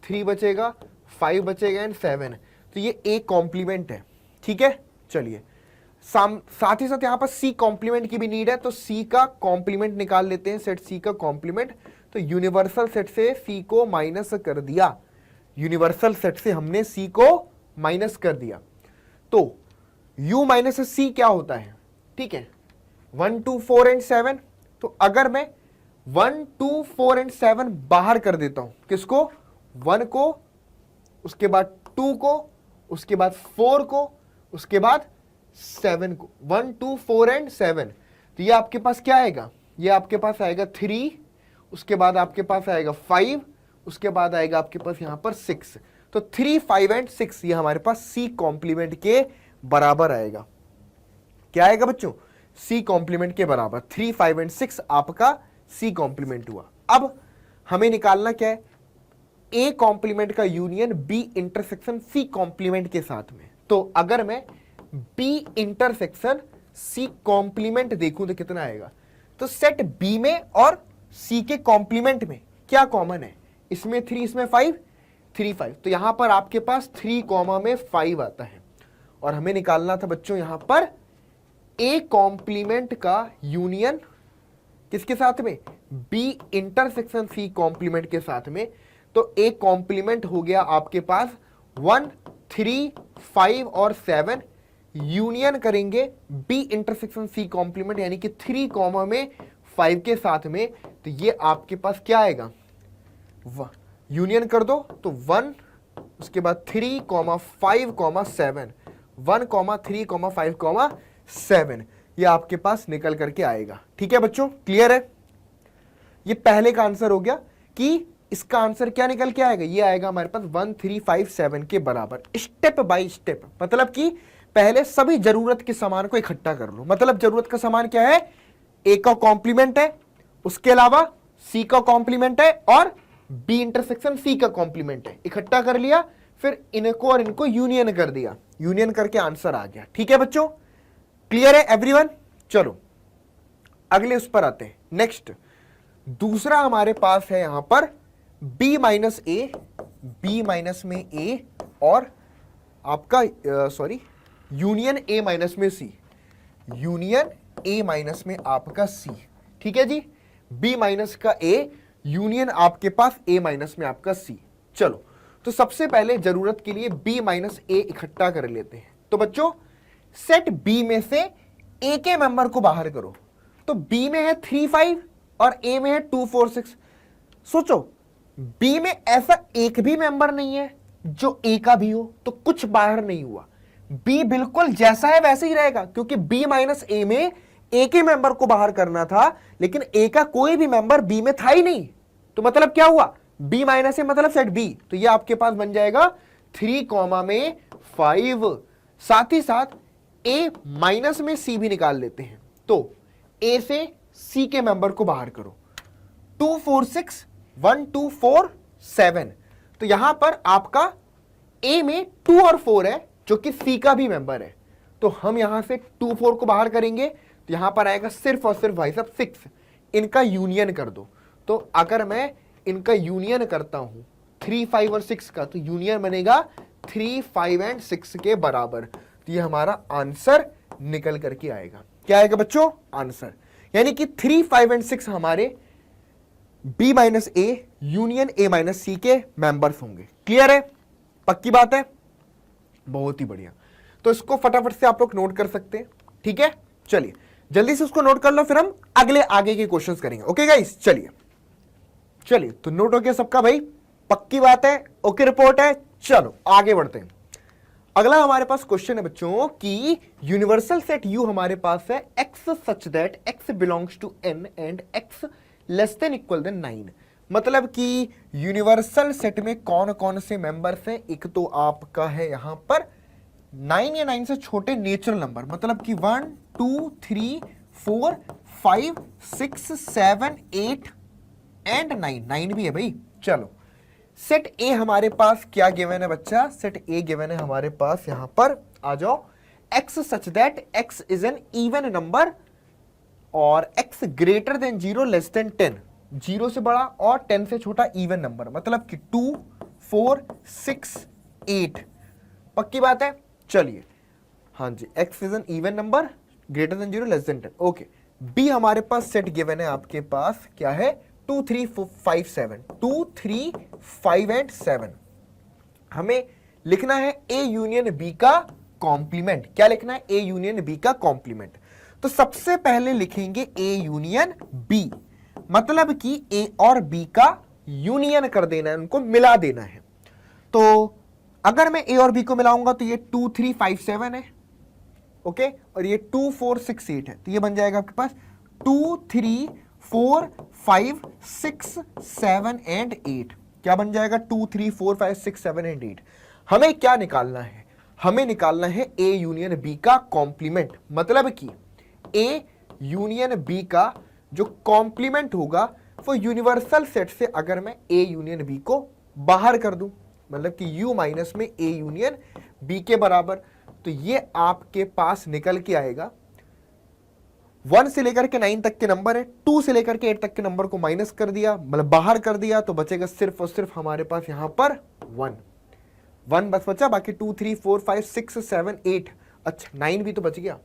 S1: 3 बचेगा, 5 बचेगा एंड 7। तो ये A कॉम्प्लीमेंट है, ठीक है। चलिए साथ ही साथ यहां पर C कॉम्प्लीमेंट की भी नीड है, तो C का कॉम्प्लीमेंट निकाल लेते हैं, सेट C का कॉम्प्लीमेंट। तो यूनिवर्सल सेट से C को माइनस कर दिया, यूनिवर्सल सेट से हमने C को माइनस कर दिया, तो U माइनस C क्या होता है, ठीक है, 1 2 4 एंड 7। तो अगर मैं 1 2 4 एंड 7 बाहर कर देता हूं, किसको, 1 को, उसके बाद 2 को, उसके बाद 4 को, उसके बाद 7 को, 1 2 4 एंड 7, तो ये आपके पास क्या आएगा, ये आपके पास आएगा 3, उसके बाद आपके पास आएगा 5, उसके बाद आएगा आपके पास यहां पर 6। तो 3, 5 एंड 6 ये हमारे पास सी कॉम्प्लीमेंट के बराबर आएगा। क्या आएगा बच्चों? सी कॉम्प्लीमेंट के बराबर। 3, 5 एंड 6 आपका सी कॉम्प्लीमेंट हुआ। अब हमें निकालना क्या है? ए कॉम्प्लीमेंट का union B intersection C complement के साथ में। तो अगर मैं बी इंटरसेक्शन सी कॉम्प्लीमेंट देखूं तो कितना आएगा? तो सेट बी में और सी के कॉम्प्लीमेंट में क्या कॉमन है? इसमें 3, इसमें 5, 3, 5। तो यहां पर आपके पास 3 कॉमा में 5 आता है। और हमें निकालना था बच्चों यहां पर ए कॉम्प्लीमेंट का यूनियन किसके साथ में? बी इंटरसेक्शन सी कॉम्प्लीमेंट के साथ में। तो ए कॉम्प्लीमेंट हो गया आपके पास 1, 3, 5 और 7 यूनियन करेंगे बी इंटरसेक्शन सी कॉम्प्लीमेंट यानी कि 3 कॉमा में 5 के साथ में। तो ये आपके पास क्या आएगा? यूनियन कर दो तो 1, उसके बाद 3, 5, 7, 1, 3, 5, 7 ये आपके पास निकल करके आएगा। ठीक है बच्चों, क्लियर है? ये पहले का आंसर हो गया कि इसका आंसर क्या निकल के आएगा? ये आएगा हमारे पास 1, 3, 5, 7 के बराबर। स्टेप बाय स्टेप, मतलब कि पहले सभी जरूरत के सामान को इकट्ठा कर लो। मतलब जरूरत का सामान क्या है? ए का कॉम्प्लीमेंट है, उसके अलावा सी का कॉम्प्लीमेंट है और बी इंटरसेक्शन सी का कॉम्प्लीमेंट है। इकट्ठा कर लिया, फिर इनको और इनको यूनियन कर दिया, यूनियन करके आंसर आ गया। ठीक है बच्चों, क्लियर है एवरीवन? चलो अगले उस पर आते हैं। नेक्स्ट दूसरा हमारे पास है यहां पर b माइनस ए, बी माइनस में ए और आपका यूनियन ए माइनस में सी, यूनियन ए माइनस में आपका सी। ठीक है जी, b माइनस का ए यूनियन आपके पास ए माइनस में आपका सी। चलो तो सबसे पहले जरूरत के लिए b माइनस ए इकट्ठा कर लेते हैं। तो बच्चों सेट b में से a के मेंबर को बाहर करो। तो b में है 3, 5 और a में है 2, 4, 6। सोचो b में ऐसा एक भी मेंबर नहीं है जो a का भी हो, तो कुछ बाहर नहीं हुआ। b बिल्कुल जैसा है वैसे ही रहेगा, क्योंकि b माइनस a में a के मेंबर को बाहर करना था, लेकिन a का कोई भी मेंबर b में था ही नहीं। तो मतलब क्या हुआ? b माइनस ए मतलब सेट b। तो ये आपके पास बन जाएगा 3 कॉमा में 5। साथ ही साथ a माइनस में c भी निकाल लेते हैं। तो a से c के मेंबर को बाहर करो। 2, 4, 6, 1, 2, 4, 7। तो यहां पर आपका a में 2 और 4 है जो कि c का भी मेंबर है। तो हम यहां से 2, 4 को बाहर करेंगे तो यहां पर आएगा सिर्फ और सिर्फ भाई साहब 6। इनका यूनियन कर दो। तो अगर मैं इनका यूनियन करता हूं 3, 5 और 6 का, तो यूनियन बनेगा 3, 5 एंड 6 के बराबर। तो ये हमारा आंसर निकल करके आएगा। क्या आएगा बच्चों? आंसर। यानी कि 3, 5 एंड 6 हमारे b minus A union a minus C के मेंबर्स होंगे। क्लियर है? पक्की बात है? बहुत ही बढ़िया। तो इसको फटाफट से आप लोग नोट कर सकते हैं। ठीक है, चलिए जल्दी से उसको नोट कर लो, फिर हम अगले आगे के क्वेश्चंस करेंगे। ओके गाइस, चलिए तो नोट हो गया सबका भाई? पक्की बात है? ओके रिपोर्ट है? चलो आगे बढ़ते हैं। अगला हमारे पास क्वेश्चन है बच्चों कि यूनिवर्सल सेट यू हमारे पास है x such that x belongs to n and x less than equal than 9। मतलब कि यूनिवर्सल सेट में कौन कौन से मेंबर्स हैं? एक तो आपका है यहां पर 9 या 9 से छोटे नेचुरल नंबर, मतलब कि 1, 2, 3, 4, 5, 6, 7, 8 एंड 9 भी है भाई। चलो सेट ए हमारे पास क्या गिवन है बच्चा? सेट ए गिवन है हमारे पास यहां पर, आ जाओ, x such that x is an even number और x greater than 0 less than 10। 0 से बड़ा और 10 से छोटा इवन नंबर, मतलब कि 2, 4, 6, 8। पक्की बात है? चलिए हाँ जी, x is an even number greater than 0 less than 10। Okay, B हमारे पास सेट गिवन है आपके पास क्या है? 2, 3, 5, 7। 2, 3, 5 एंड 7। हमें लिखना है ए यूनियन बी का कॉम्प्लीमेंट। क्या लिखना है? ए यूनियन बी का कॉम्प्लीमेंट। तो सबसे पहले लिखेंगे ए यूनियन बी, मतलब कि ए और बी का यूनियन कर देना है, उनको मिला देना है। तो अगर मैं ए और बी को मिलाऊंगा तो ये 2, 3, 5, 7 है, ओके, और ये 2, 4, 6, 8 है। तो ये बन जाएगा आपके पास 2, 3, 4 5 6 7 एंड 8। क्या बन जाएगा? 2 3 4 5 6 7 एंड 8। हमें क्या निकालना है? हमें निकालना है ए यूनियन बी का कॉम्प्लीमेंट। मतलब कि ए यूनियन बी का जो कॉम्प्लीमेंट होगा वो यूनिवर्सल सेट से अगर मैं ए यूनियन बी को बाहर कर दूं, मतलब कि यू माइनस में ए यूनियन बी के बराबर, तो ये आपके पास निकल के आएगा 1 से लेकर के 9 तक के नंबर है, 2 से लेकर के 8 तक के नंबर को माइनस कर दिया, मतलब बाहर कर दिया, तो बचेगा सिर्फ और सिर्फ हमारे पास यहां पर 1 बस बचा। बाकी 2 3 4 5 6 7 8, अच्छा 9 भी तो बच गया।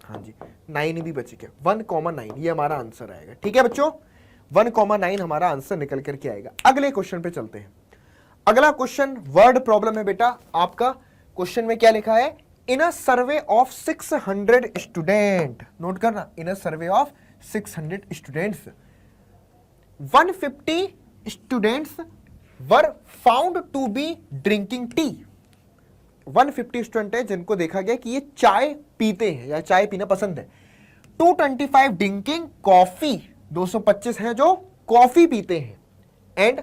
S1: हाँ जी 9 भी बच गया। 1,9 ये हमारा आंसर आएगा। ठीक है बच्चों, 1,9 हमारा आंसर निकल करके आएगा। अगले क्वेश्चन पे चलते हैं। अगला क्वेश्चन वर्ड प्रॉब्लम है बेटा आपका। क्वेश्चन में क्या लिखा है? In a survey of 600 student, note करना, in a survey of 600 students 150 students were found to be drinking tea. 150 student है जिनको देखा गया कि ये चाय पीते हैं या चाय पीना पसंद है। 225 ड्रिंकिंग कॉफी, 225 हैं जो कॉफी पीते हैं, and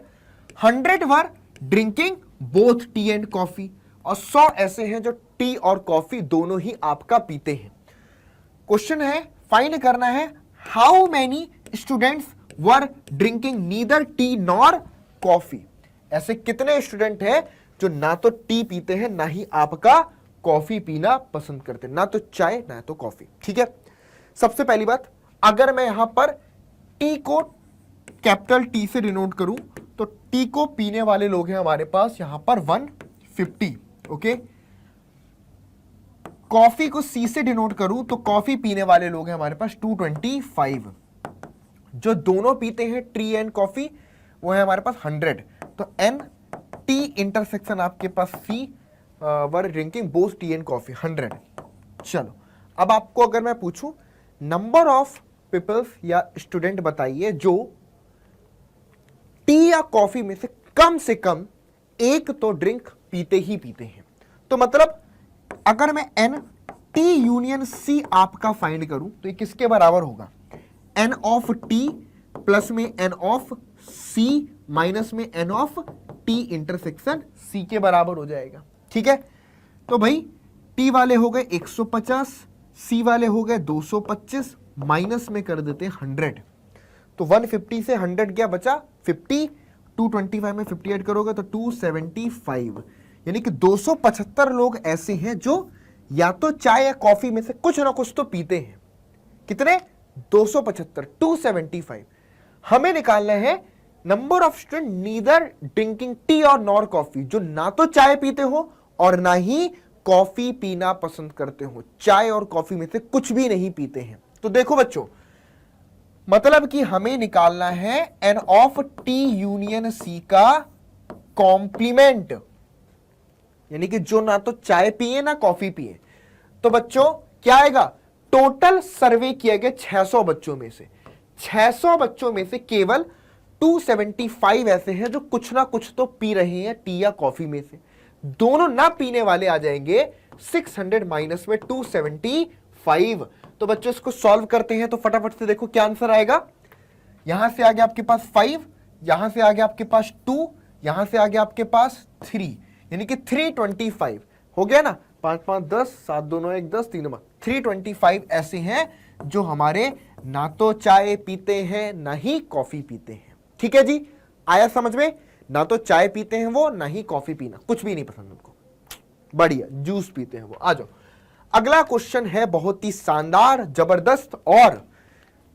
S1: 100 were drinking both tea and coffee, और 100 ऐसे हैं जो टी और कॉफी दोनों ही आपका पीते हैं। क्वेश्चन है फाइंड करना है how many students were drinking neither T nor coffee. ऐसे कितने स्टूडेंट हैं जो ना तो टी पीते हैं ना ही आपका कॉफी पीना पसंद करते हैं, ना तो चाय ना तो कॉफी। ठीक है, सबसे पहली बात, अगर मैं यहां पर टी को कैपिटल टी से डिनोट करूं तो टी को पीने वाले लोग हैं हमारे पास यहां पर 150। ओके, कॉफी को सी से डिनोट करूं तो कॉफी पीने वाले लोग हैं हमारे पास 225। जो दोनों पीते हैं टी एंड कॉफी वो है हमारे पास 100। तो एन टी इंटरसेक्शन आपके पास C were drinking both tea and coffee 100। चलो अब आपको अगर मैं पूछूं नंबर ऑफ पीपल्स या स्टूडेंट बताइए जो टी या कॉफी में से कम एक तो ड्रिंक पीते ही पीते हैं। तो मतलब अगर मैं एन टी यूनियन सी आपका फाइंड करूं तो ये किसके बराबर होगा? एन ऑफ टी प्लस में एन ऑफ सी माइनस में N of T intersection C के बराबर हो जाएगा। ठीक है, तो भाई टी वाले हो गए 150, सी वाले हो गए 225, माइनस में कर देते 100। तो 150 से 100 क्या बचा? 50। 225 में 58 करोगे तो 275, यानी कि 275 लोग ऐसे हैं जो या तो चाय या कॉफी में से कुछ ना कुछ तो पीते हैं। कितने? 275, 275। हमें निकालना है number of student neither drinking tea और नॉर कॉफी, जो ना तो चाय पीते हो और ना ही कॉफी पीना पसंद करते हो, चाय और कॉफी में से कुछ भी नहीं पीते हैं। तो देखो बच्चों, मतलब कि हमें निकालना है n of T union C का कॉम्प्लीमेंट, यानी कि जो ना तो चाय पिए ना कॉफी पिए। तो बच्चों क्या आएगा? टोटल सर्वे किया गया 600 बच्चों में से, 600 बच्चों में से केवल 275 ऐसे हैं जो कुछ ना कुछ तो पी रहे हैं टी या कॉफी में से। दोनों ना पीने वाले आ जाएंगे 600 माइनस में 275। तो बच्चों इसको सॉल्व करते हैं तो फटाफट से देखो क्या आंसर आएगा। यहां से आ गया आपके पास 5, यहां से आ गया आपके पास 2, यहां से आ गया आपके पास 3, यानी कि 325 हो गया ना। 5 5 10, 7 2 9 1 10, 3 325 ऐसे हैं जो हमारे ना तो चाय पीते हैं ना ही कॉफी पीते हैं। ठीक है जी, आया समझ में? ना तो चाय पीते हैं वो, ना ही कॉफी पीना, कुछ भी नहीं पसंद उनको, बढ़िया जूस पीते हैं वो। आ जाओ, अगला क्वेश्चन है बहुत ही शानदार, जबरदस्त और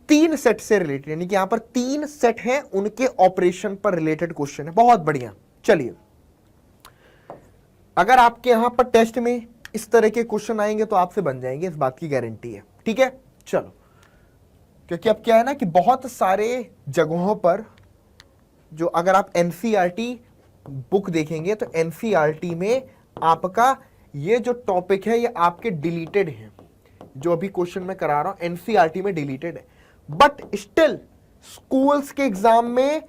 S1: 3 सेट से रिलेटेड, यानी कि यहां पर 3 सेट हैं उनके ऑपरेशन पर रिलेटेड क्वेश्चन है, बहुत बढ़िया। चलिए, अगर आपके यहां पर टेस्ट में इस तरह के क्वेश्चन आएंगे तो आपसे बन जाएंगे, इस बात की गारंटी है। ठीक है, चलो, क्योंकि अब क्या है ना कि बहुत सारे जगहों पर जो अगर आप एनसीईआरटी बुक देखेंगे तो एनसीईआरटी में आपका ये जो टॉपिक है ये आपके डिलीटेड है, जो अभी क्वेश्चन में करा रहा हूं एनसीईआरटी में डिलीटेड है, बट स्टिल स्कूल्स के एग्जाम में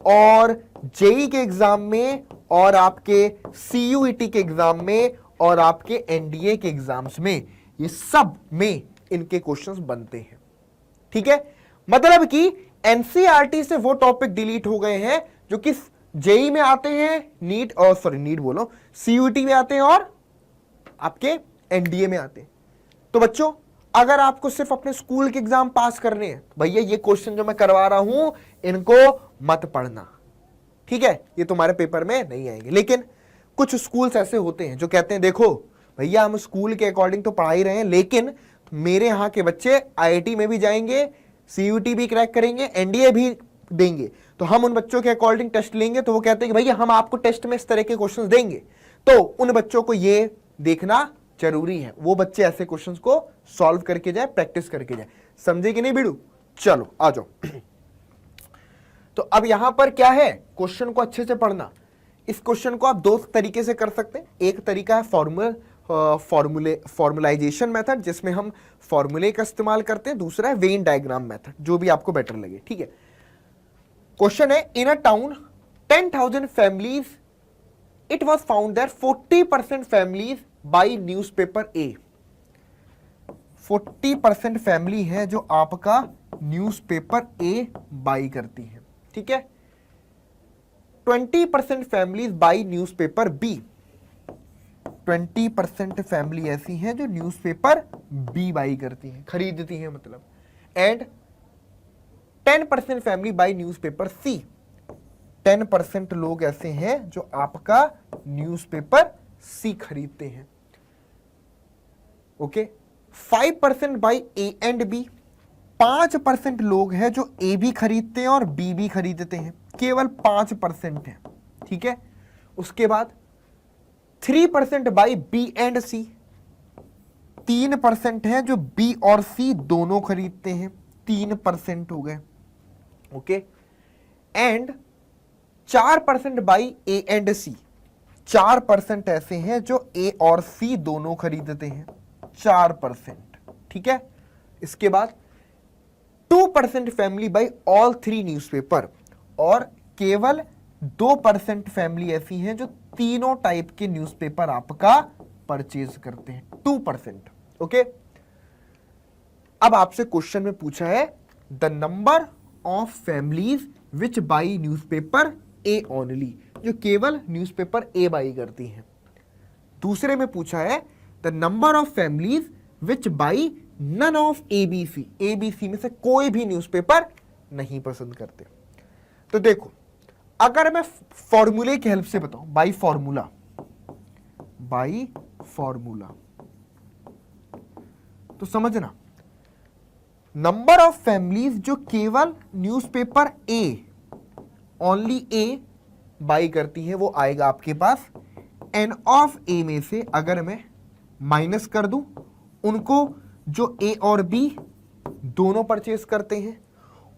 S1: और जेई के एग्जाम में और आपके सीयूईटी के एग्जाम में और आपके एनडीए के एग्जाम्स में, ये सब में इनके क्वेश्चंस बनते हैं। ठीक है, मतलब कि एनसीईआरटी से वो टॉपिक डिलीट हो गए हैं जो कि जेई में आते हैं, नीट और सॉरी नीट बोलो सीयूटी में आते हैं और आपके एनडीए में आते हैं। तो बच्चों अगर आपको सिर्फ अपने स्कूल के एग्जाम पास करने हैं, भैया ये क्वेश्चन जो मैं करवा रहा हूं इनको मत पढ़ना, ठीक है, ये तुम्हारे पेपर में नहीं आएंगे। लेकिन कुछ स्कूल्स ऐसे होते हैं जो कहते हैं देखो भैया हम स्कूल के अकॉर्डिंग तो पढ़ा ही रहे हैं, लेकिन मेरे यहाँ के बच्चे आईआईटी में भी जाएंगे, सीयूटी भी क्रैक करेंगे, एनडीए भी देंगे, तो हम उन बच्चों के अकॉर्डिंग टेस्ट लेंगे। तो वो कहते हैं कि भैया हम आपको टेस्ट में इस तरह के क्वेश्चंस देंगे, तो उन बच्चों को ये देखना जरूरी है वो बच्चे ऐसे क्वेश्चंस को सॉल्व करके जाए, प्रैक्टिस करके जाए। समझे कि नहीं बिड़ू? चलो आ जाओ। तो अब यहां पर क्या है, क्वेश्चन को अच्छे से पढ़ना। इस क्वेश्चन को आप दो तरीके से कर सकते हैं। एक तरीका है फॉर्मुलाइजेशन मेथड, जिसमें हम फॉर्मूले का इस्तेमाल करते हैं। दूसरा है वेन डायग्राम मेथड, जो भी आपको बेटर लगे, ठीक है। क्वेश्चन है, in a town 10,000 families it was found that 40% families by newspaper A. 40% family है जो आपका न्यूज़पेपर ए बाई करती है, ठीक है। 20% families by newspaper B. 20% family ऐसी हैं जो न्यूज़पेपर बी बाई करती हैं, खरीदती हैं मतलब। एंड 10% फैमिली बाई न्यूज़पेपर सी। 10% लोग ऐसे हैं जो आपका न्यूज़पेपर सी खरीदते हैं, okay. 5% buy A and B. 5% लोग हैं जो ए भी खरीदते हैं और बी भी खरीदते हैं, केवल 5% है, ठीक है। उसके बाद 3% बाई बी एंड सी। 3% है जो बी और सी दोनों खरीदते हैं, 3% हो गए, okay. And 4% by A and C. 4% ऐसे हैं जो ए और सी दोनों खरीदते हैं, 4%, ठीक है। इसके बाद 2% फैमिली बाई ऑल 3 न्यूज़पेपर। और केवल 2% फैमिली ऐसी हैं जो तीनों टाइप के न्यूज़पेपर आपका परचेज करते हैं, 2%, ओके। अब आपसे क्वेश्चन में पूछा है the number of families which by newspaper A only, जो केवल न्यूज़पेपर ए बाई करती हैं। दूसरे में पूछा है the number of families which buy none of A B C. A B C में से कोई भी न्यूज़पेपर नहीं पसंद करते। तो देखो अगर मैं फॉर्मूले की हेल्प से बताऊं, बाई फॉर्मूला, तो समझना नंबर ऑफ फैमिलीज जो केवल newspaper A, only A by करती है, वो आएगा आपके पास एन ऑफ ए में से अगर मैं माइनस कर दूं उनको जो ए और बी दोनों परचेस करते हैं,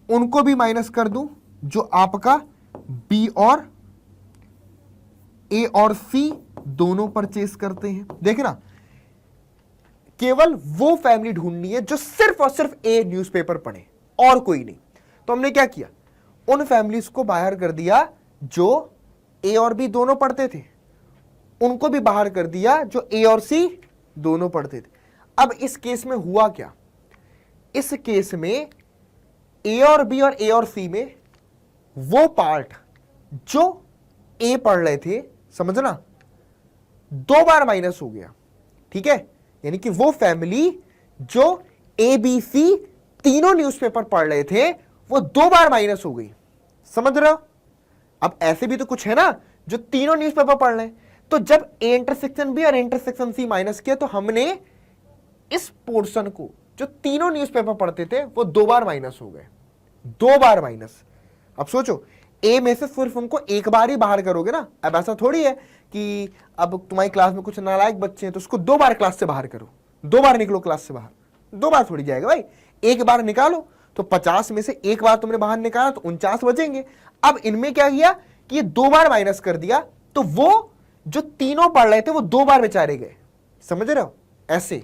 S1: उनको भी माइनस कर दूं जो आपका बी और ए और सी दोनों परचेस करते हैं। देखना केवल वो फैमिली ढूंढनी है जो सिर्फ और सिर्फ ए न्यूज़पेपर पढ़े और कोई नहीं। तो हमने क्या किया, उन फैमिलीज को बाहर कर दिया जो ए और बी दोनों पढ़ते थे, उनको भी बाहर कर दिया जो ए और सी दोनों पढ़ते थे। अब इस केस में हुआ क्या, इस केस में ए और बी और ए और सी में वो पार्ट जो ए पढ़ रहे थे, समझना, 2 बार माइनस हो गया, ठीक है। यानी कि वो फैमिली जो ए बी सी तीनों न्यूज़पेपर पढ़ रहे थे वो 2 बार माइनस हो गई, समझ रहे हो। अब ऐसे भी तो कुछ है ना जो तीनों न्यूज़पेपर पढ़ रहे हैं, तो जब ए इंटरसेक्शन बी और इंटरसेक्शन सी माइनस किया तो हमने इस पोर्शन को जो तीनों न्यूज़पेपर पढ़ते थे वो 2 बार माइनस हो गए, 2 बार माइनस। अब सोचो ए में से सिर्फ उनको एक बार ही बाहर करोगे ना। अब ऐसा थोड़ी है कि अब तुम्हारी क्लास में कुछ नालायक बच्चे हैं तो उसको 2 बार क्लास से बाहर करो, 2 बार निकलो क्लास से बाहर, 2 बार थोड़ी जाएगा भाई। एक बार निकालो तो 50 में से एक बार तुमने बाहर निकाला तो 49 बचेंगे। अब इनमें क्या किया कि ये 2 बार माइनस कर दिया, तो वो जो तीनों पढ़ रहे थे वो 2 बार बेचारे गए, समझ रहे हो। ऐसे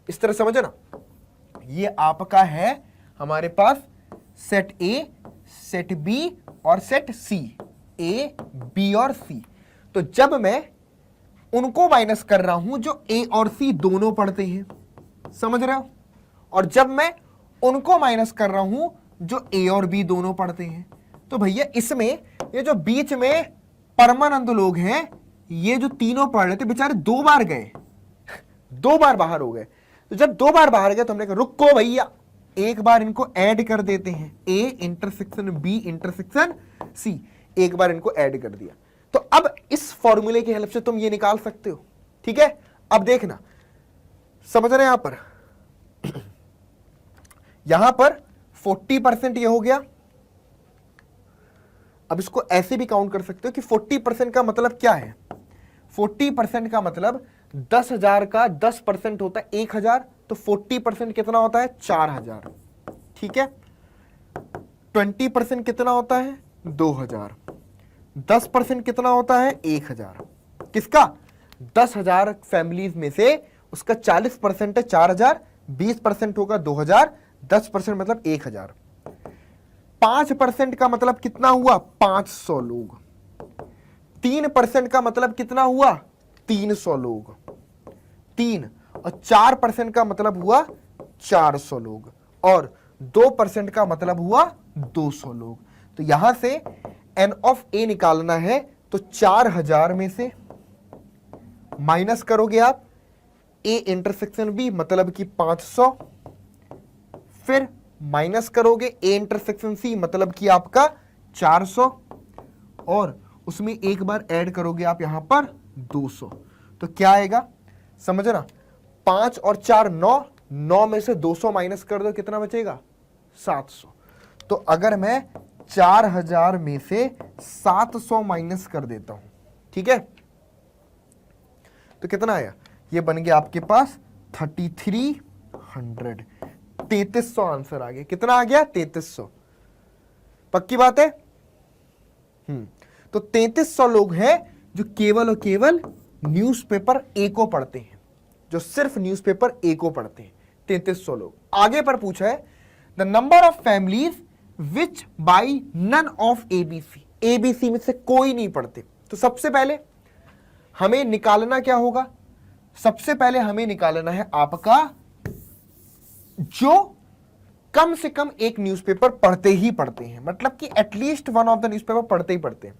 S1: इस तरह समझो ना। ये आपका है हमारे पास सेट ए, सेट बी और सेट सी, ए बी और सी। तो जब मैं उनको माइनस कर रहा हूं जो ए और सी दोनों पढ़ते हैं, समझ रहे हो, और जब मैं उनको माइनस कर रहा हूं जो ए और बी दोनों पढ़ते हैं। तो भैया इसमें ये जो बीच में परमानंद लोग हैं, ये जो तीनों पढ़ रहे थे बेचारे 2 बार गए, 2 बार बाहर हो गए। तो जब 2 बार बाहर गए तो हमने कहा रुको भैया, एक बार इनको ऐड कर देते हैं, A intersection B intersection C, एक बार इनको ऐड कर दिया। तो अब इस फॉर्मूले की हेल्प से तुम ये निकाल सकते हो। ठीक है, अब देखना, समझ रहे हैं यहां पर 40% ये हो गया। अब इसको ऐसे भी काउंट कर सकते हो कि 40% का मतलब क्या है। 40% का मतलब 10,000 का 10% होता है 1,000, तो 40% कितना होता है 4,000। ठीक है, 20% कितना होता है 2,000, 10% कितना होता है 1,000। किसका? 10,000 फैमिलीज में से उसका 40% है 4,000, 20% होगा 2,000, 10% मतलब 1,000। 5% का मतलब कितना हुआ 500 लोग। 3% का मतलब कितना हुआ 300 लोग। 3 और 4% का मतलब हुआ 400 लोग, और 2% का मतलब हुआ 200 लोग। तो यहां से एन ऑफ ए निकालना है, तो 4,000 में से माइनस करोगे आप ए इंटरसेक्शन बी मतलब कि 500, फिर माइनस करोगे ए इंटरसेक्शन सी मतलब कि आपका 400, और उसमें एक बार ऐड करोगे आप यहां पर 200। तो क्या आएगा समझना, 5 और 4 9, 9 में से 200 माइनस कर दो, कितना बचेगा 700। तो अगर मैं 4,000 में से 700 माइनस कर देता हूं, ठीक है, तो कितना आया, ये बन गया आपके पास 3,300, 3,300 आंसर आ गया। कितना आ गया 3,300, पक्की बात है। तो 3,300 लोग हैं जो केवल और केवल न्यूज़पेपर ए को पढ़ते हैं, जो सिर्फ न्यूज़पेपर ए को पढ़ते हैं, 3,300 लोग। आगे पर पूछा है the number of families which buy none of A B C, A B C में से कोई नहीं पढ़ते। तो सबसे पहले हमें निकालना क्या होगा, सबसे पहले हमें निकालना है आपका जो कम से कम एक न्यूज़पेपर पढ़ते ही पढ़ते हैं, मतलब कि at least one of the newspaper पढ़ते ही पढ़ते हैं।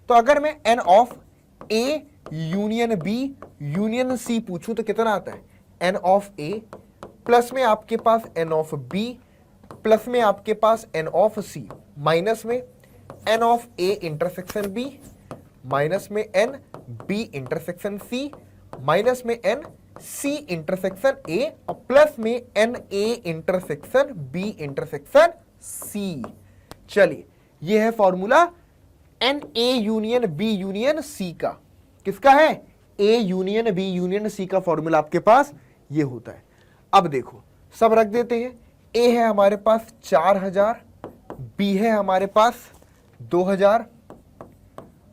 S1: तो अगर मैं n of A union B union C पूछूं तो कितना आता है, एन ऑफ ए प्लस में आपके पास एन ऑफ बी प्लस में आपके पास एन ऑफ सी माइनस में N of A intersection B minus में N B intersection C minus में एन सी इंटरसेक्शन ए और प्लस में N A intersection B intersection C. चलिए, यह है formula N A union B union C का। किसका है, A union B union C का फॉर्मूला आपके पास ये होता है। अब देखो सब रख देते हैं, ए है हमारे पास 4,000, बी है हमारे पास 2,000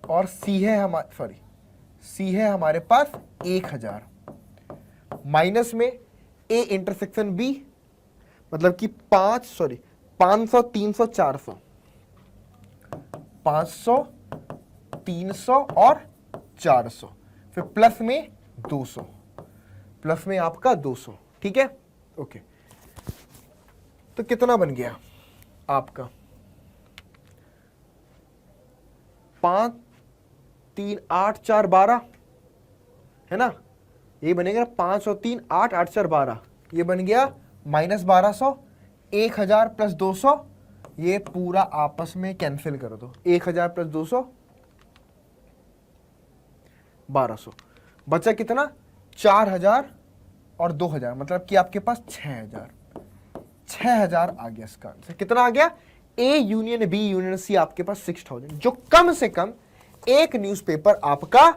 S1: और सी है हमारे पास 1,000 माइनस में ए इंटरसेक्शन बी मतलब कि 500 300 400, 500 300 और 400, फिर प्लस में 200, प्लस में आपका 200। ठीक है, ओके। तो कितना बन गया आपका 5 3 8 4 12 है ना, ये बनेगा 5 और 3 8 8 4 12, ये बन गया माइनस 1200, 1,000 प्लस 200, ये पूरा आपस में कैंसिल कर दो, 1,000 प्लस 200 1200, बचा कितना 4,000 और 2,000 मतलब कि आपके पास 6,000 आ गया इसका आंसर। कितना आ गया, A union B union C आपके पास 6,000, जो कम से कम एक न्यूज़पेपर आपका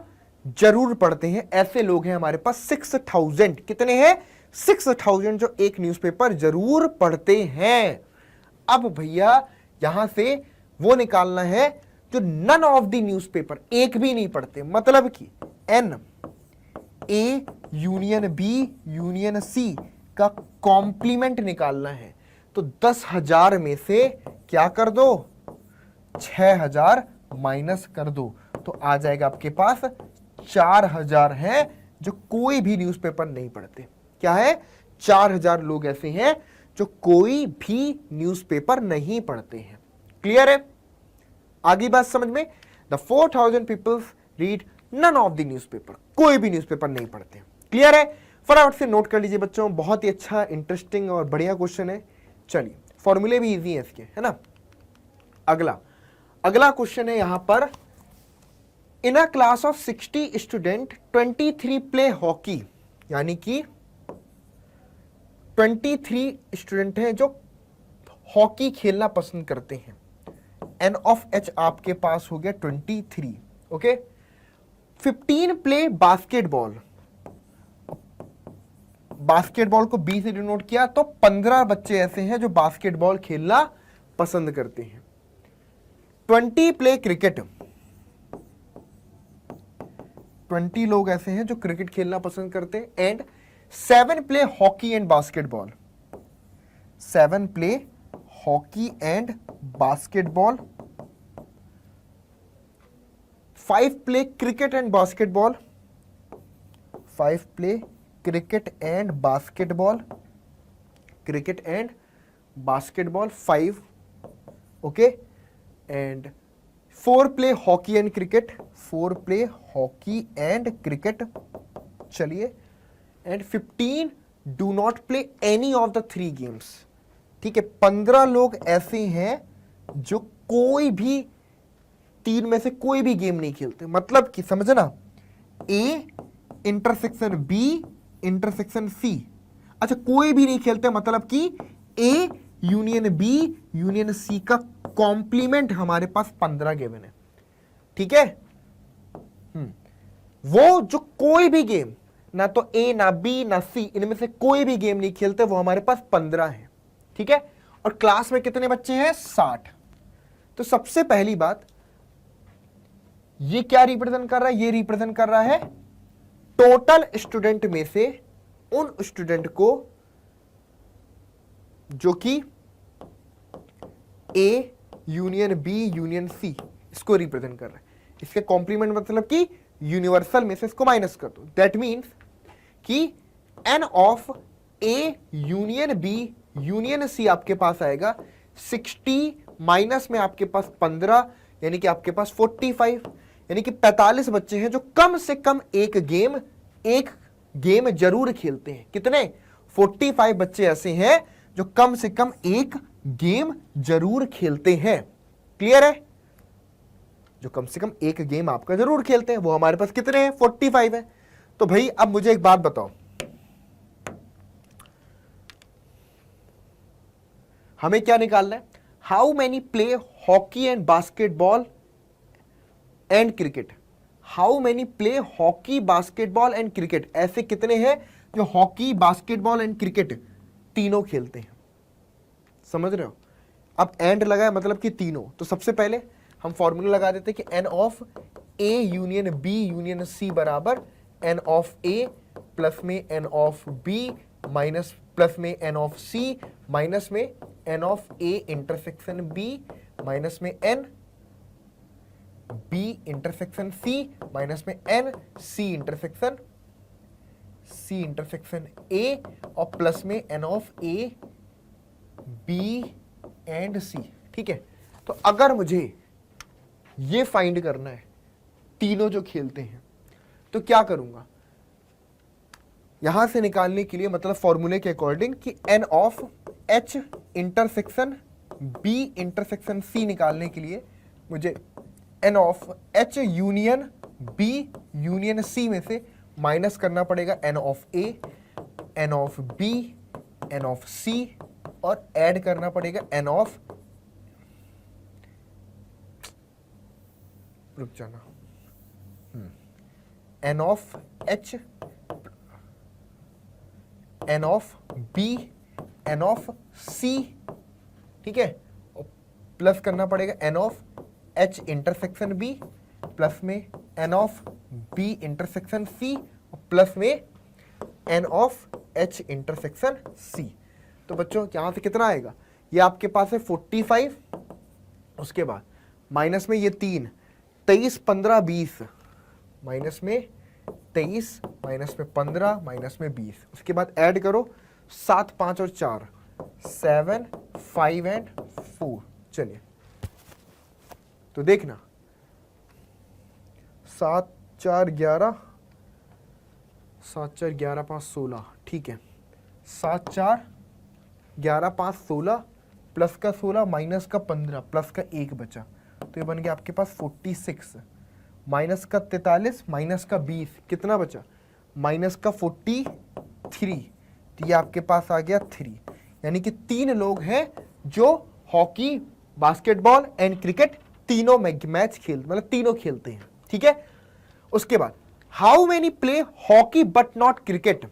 S1: जरूर पढ़ते हैं। ऐसे लोग हैं हमारे पास 6,000, कितने हैं 6,000 जो एक न्यूज़पेपर जरूर पढ़ते हैं। अब भैया यहां से वो निकालना है जो नन ऑफ द न्यूज़पेपर, एक भी नहीं पढ़ते, मतलब कि n A union B union C का कॉम्प्लीमेंट निकालना है। तो 10,000 में से क्या कर दो 6,000 माइनस कर दो, तो आ जाएगा आपके पास 4,000 हैं जो कोई भी न्यूज़पेपर नहीं पढ़ते। क्या है 4,000 लोग ऐसे हैं जो कोई भी न्यूज़पेपर नहीं पढ़ते हैं। क्लियर है? आगे बात समझ में? The 4000 peoples read none of the newspaper, कोई भी न्यूज़पेपर नहीं पढ़ते। क्लियर है? फटाफट से नोट कर लीजिए बच्चों, बहुत ही अच्छा, इंटरेस्टिंग और बढ़िया क्वेश्चन है। चलिए, फॉर्मूले भी इजी है इसके, है ना। अगला क्वेश्चन है यहां पर, in a class of 60 student 23 play hockey, यानी कि 23 स्टूडेंट हैं जो हॉकी खेलना पसंद करते हैं। एन ऑफ एच आपके पास हो गया 23, ओके। 15 प्ले बास्केटबॉल, बास्केटबॉल को बी से डिनोट किया तो 15 बच्चे ऐसे हैं जो बास्केटबॉल खेलना पसंद करते हैं। 20 प्ले क्रिकेट, 20 लोग ऐसे हैं जो क्रिकेट खेलना पसंद करते हैं। And 7 play hockey and basketball, 7 play hockey and basketball. 5 play cricket and basketball, 5 play cricket and basketball, cricket and basketball 5, okay. And 4 play hockey and cricket, 4 play hockey and cricket. चलिए, and 15 do not play any of the 3 games, ठीक है। 15 लोग ऐसे हैं जो कोई भी 3 में से कोई भी गेम नहीं खेलते। मतलब कि समझना, A intersection B intersection C, अच्छा कोई भी नहीं खेलते, मतलब कि A union B union C का कॉम्प्लीमेंट हमारे पास 15 गिवन है, ठीक है। वो जो कोई भी गेम, ना तो ए ना बी ना सी, इनमें से कोई भी गेम नहीं खेलते, वो हमारे पास 15 है, ठीक है। और क्लास में कितने बच्चे हैं? 60। तो सबसे पहली बात, ये क्या रिप्रेजेंट कर रहा है? ये रिप्रेजेंट कर रहा है टोटल स्टूडेंट में से उन स्टूडेंट को जो कि A union B union C इसको रिप्रेजेंट कर रहा है। इसके कॉम्प्लीमेंट मतलब कि यूनिवर्सल में से इसको माइनस कर दो। दैट मीन्स कि N of A union B union C आपके पास आएगा 60 माइनस में आपके पास 15, यानी कि आपके पास 45, यानी कि 45 बच्चे हैं जो कम से कम एक गेम जरूर खेलते हैं। कितने? 45 बच्चे ऐसे हैं जो कम से कम एक गेम जरूर खेलते हैं। क्लियर है? जो कम से कम एक गेम आपका जरूर खेलते हैं, वो हमारे पास कितने हैं? 45 है। तो भाई अब मुझे एक बात बताओ, हमें क्या निकालना है? How many play hockey and basketball and cricket, how many play hockey basketball and cricket, ऐसे कितने हैं जो हॉकी बास्केटबॉल एंड क्रिकेट तीनों खेलते हैं। समझ रहे हो? अब एंड लगा है मतलब कि तीनों। तो सबसे पहले हम फॉर्मूला लगा देते हैं कि N of A union B union C बराबर एन ऑफ ए प्लस में N of B minus plus में एन ऑफ सी माइनस में N of A intersection B minus में N B intersection C minus में एन सी इंटरसेक्शन ए और प्लस में N of A B and C. ठीक है, तो अगर मुझे ये फाइंड करना है तीनों जो खेलते हैं तो क्या करूंगा? यहां से निकालने के लिए मतलब फॉर्मूले के अकॉर्डिंग कि N of H intersection B intersection C निकालने के लिए मुझे N of H union B union C में से माइनस करना पड़ेगा N of A, N of B, N of C और ऐड करना पड़ेगा एन ऑफ, रुक जाना, N of H, N of B, N of C, ठीक है, और प्लस करना पड़ेगा N of H intersection B plus में एन ऑफ बी इंटरसेक्शन सी और प्लस में N of H intersection C. तो बच्चों यहां से कितना आएगा? ये आपके पास है 45, उसके बाद माइनस में ये 3, 23, 15, 20, माइनस में 23 माइनस में 15 माइनस में 20, उसके बाद ऐड करो 7, 5 और 4, 7, 5 एंड 4। चलिए तो देखना 7 4 11, 7 4 11 5 16, ठीक है। 7 4 11 5 16 प्लस का 16 माइनस का 15 प्लस का 1 बचा, तो ये बन गया आपके पास 46, माइनस का 43 माइनस का 20 कितना बचा, माइनस का 43, तो ये आपके पास आ गया 3। यानी कि 3 लोग हैं जो हॉकी, बास्केटबॉल एंड क्रिकेट तीनों मैच मतलब तीनों खेलते हैं, ठीक है। उसके बाद how many play hockey but not cricket,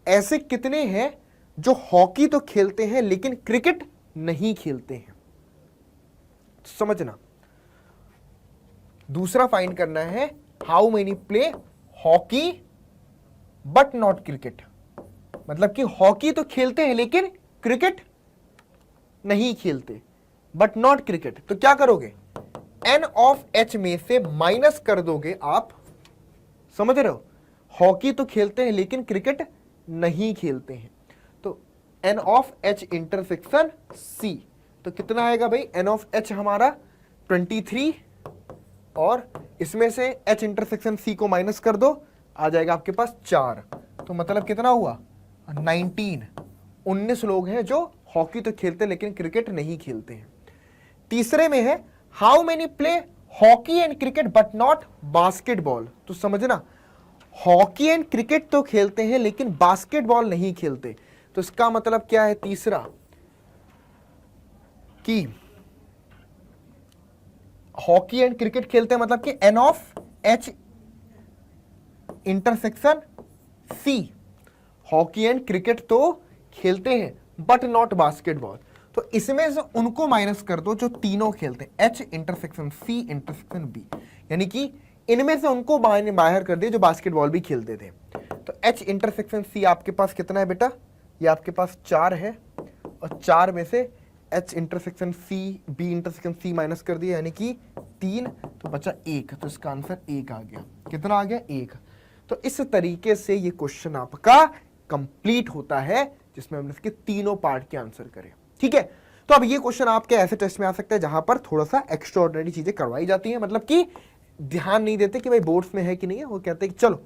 S1: ऐसे कितने हैं जो हॉकी तो खेलते हैं लेकिन क्रिकेट नहीं खेलते हैं। समझना, दूसरा फाइंड करना है how many play hockey but not cricket, मतलब कि हॉकी तो खेलते हैं लेकिन क्रिकेट नहीं खेलते, बट नॉट क्रिकेट। तो क्या करोगे, एन ऑफ एच में से माइनस कर दोगे आप, समझ रहे हो। हॉकी तो खेलते हैं लेकिन क्रिकेट नहीं खेलते हैं, तो n of H intersection C, तो कितना आएगा भाई, एन ऑफ एच हमारा 23 और इसमें से एच इंटरसेक्शन सी को माइनस कर दो, आ जाएगा आपके पास 4, तो मतलब कितना हुआ 19 लोग हैं जो हॉकी तो खेलते हैं लेकिन क्रिकेट नहीं खेलते हैं। तीसरे में है how many play hockey and cricket but not basketball, तो समझना हॉकी एंड क्रिकेट तो खेलते हैं लेकिन बास्केटबॉल नहीं खेलते, तो इसका मतलब क्या है तीसरा, कि हॉकी एंड क्रिकेट खेलते हैं मतलब कि N of H intersection C, hockey and cricket तो खेलते हैं बट नॉट बास्केटबॉल, तो इसमें से उनको माइनस कर दो जो तीनों खेलते हैं, H intersection C intersection B, यानी कि इनमें से उनको बाहर कर दिए जो बास्केटबॉल भी खेलते थे। तो एच इंटरसेक्शन सी आपके पास कितना है बेटा, ये आपके पास 4 है, और 4 में से H intersection C B intersection C minus कर दिया, यानी कि 3, तो बचा 1, तो इसका आंसर 1 आ गया। कितना आ गया, 1। तो इस तरीके से ये क्वेश्चन आपका कंप्लीट होता है जिसमें हमने इसके तीनों पार्ट के आंसर करे, ठीक है। तो अब ये क्वेश्चन आपके ऐसे टेस्ट में आ सकता है जहां पर थोड़ा सा एक्स्ट्राऑर्डिनरी चीजें करवाई जाती हैं, मतलब कि ध्यान नहीं देते कि भाई बोर्ड्स में है कि नहीं है, वो कहते हैं कि चलो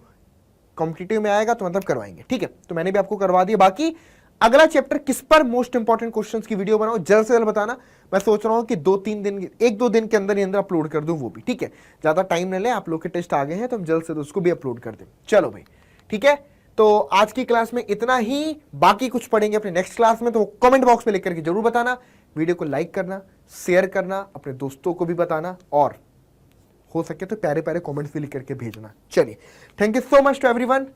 S1: कॉम्पिटिटिव में आएगा तो मतलब करवाएंगे, ठीक है। तो मैंने भी आपको करवा दिया। बाकी अगला चैप्टर किस पर मोस्ट इंपॉर्टेंट क्वेश्चंस की वीडियो बनाओ, जल्द से जल्द बताना। मैं सोच रहा हूं कि 2-3 दिन, 1-2 दिन के अंदर ही अंदर अपलोड कर दूं वो भी, ठीक है। ज्यादा टाइम न ले, आप लोग के टेस्ट आ गए हैं तो हम जल्द से उसको भी अपलोड कर दें। चलो भाई, ठीक है। तो आज की क्लास में इतना ही, बाकी कुछ पढ़ेंगे अपने नेक्स्ट क्लास में, तो कमेंट बॉक्स में लिख करके जरूर बताना। वीडियो को लाइक करना, शेयर करना, अपने दोस्तों को भी बताना, और हो सके तो प्यारे प्यारे कमेंट्स भी लिख करके भेजना। चलिए, thank you so much to everyone.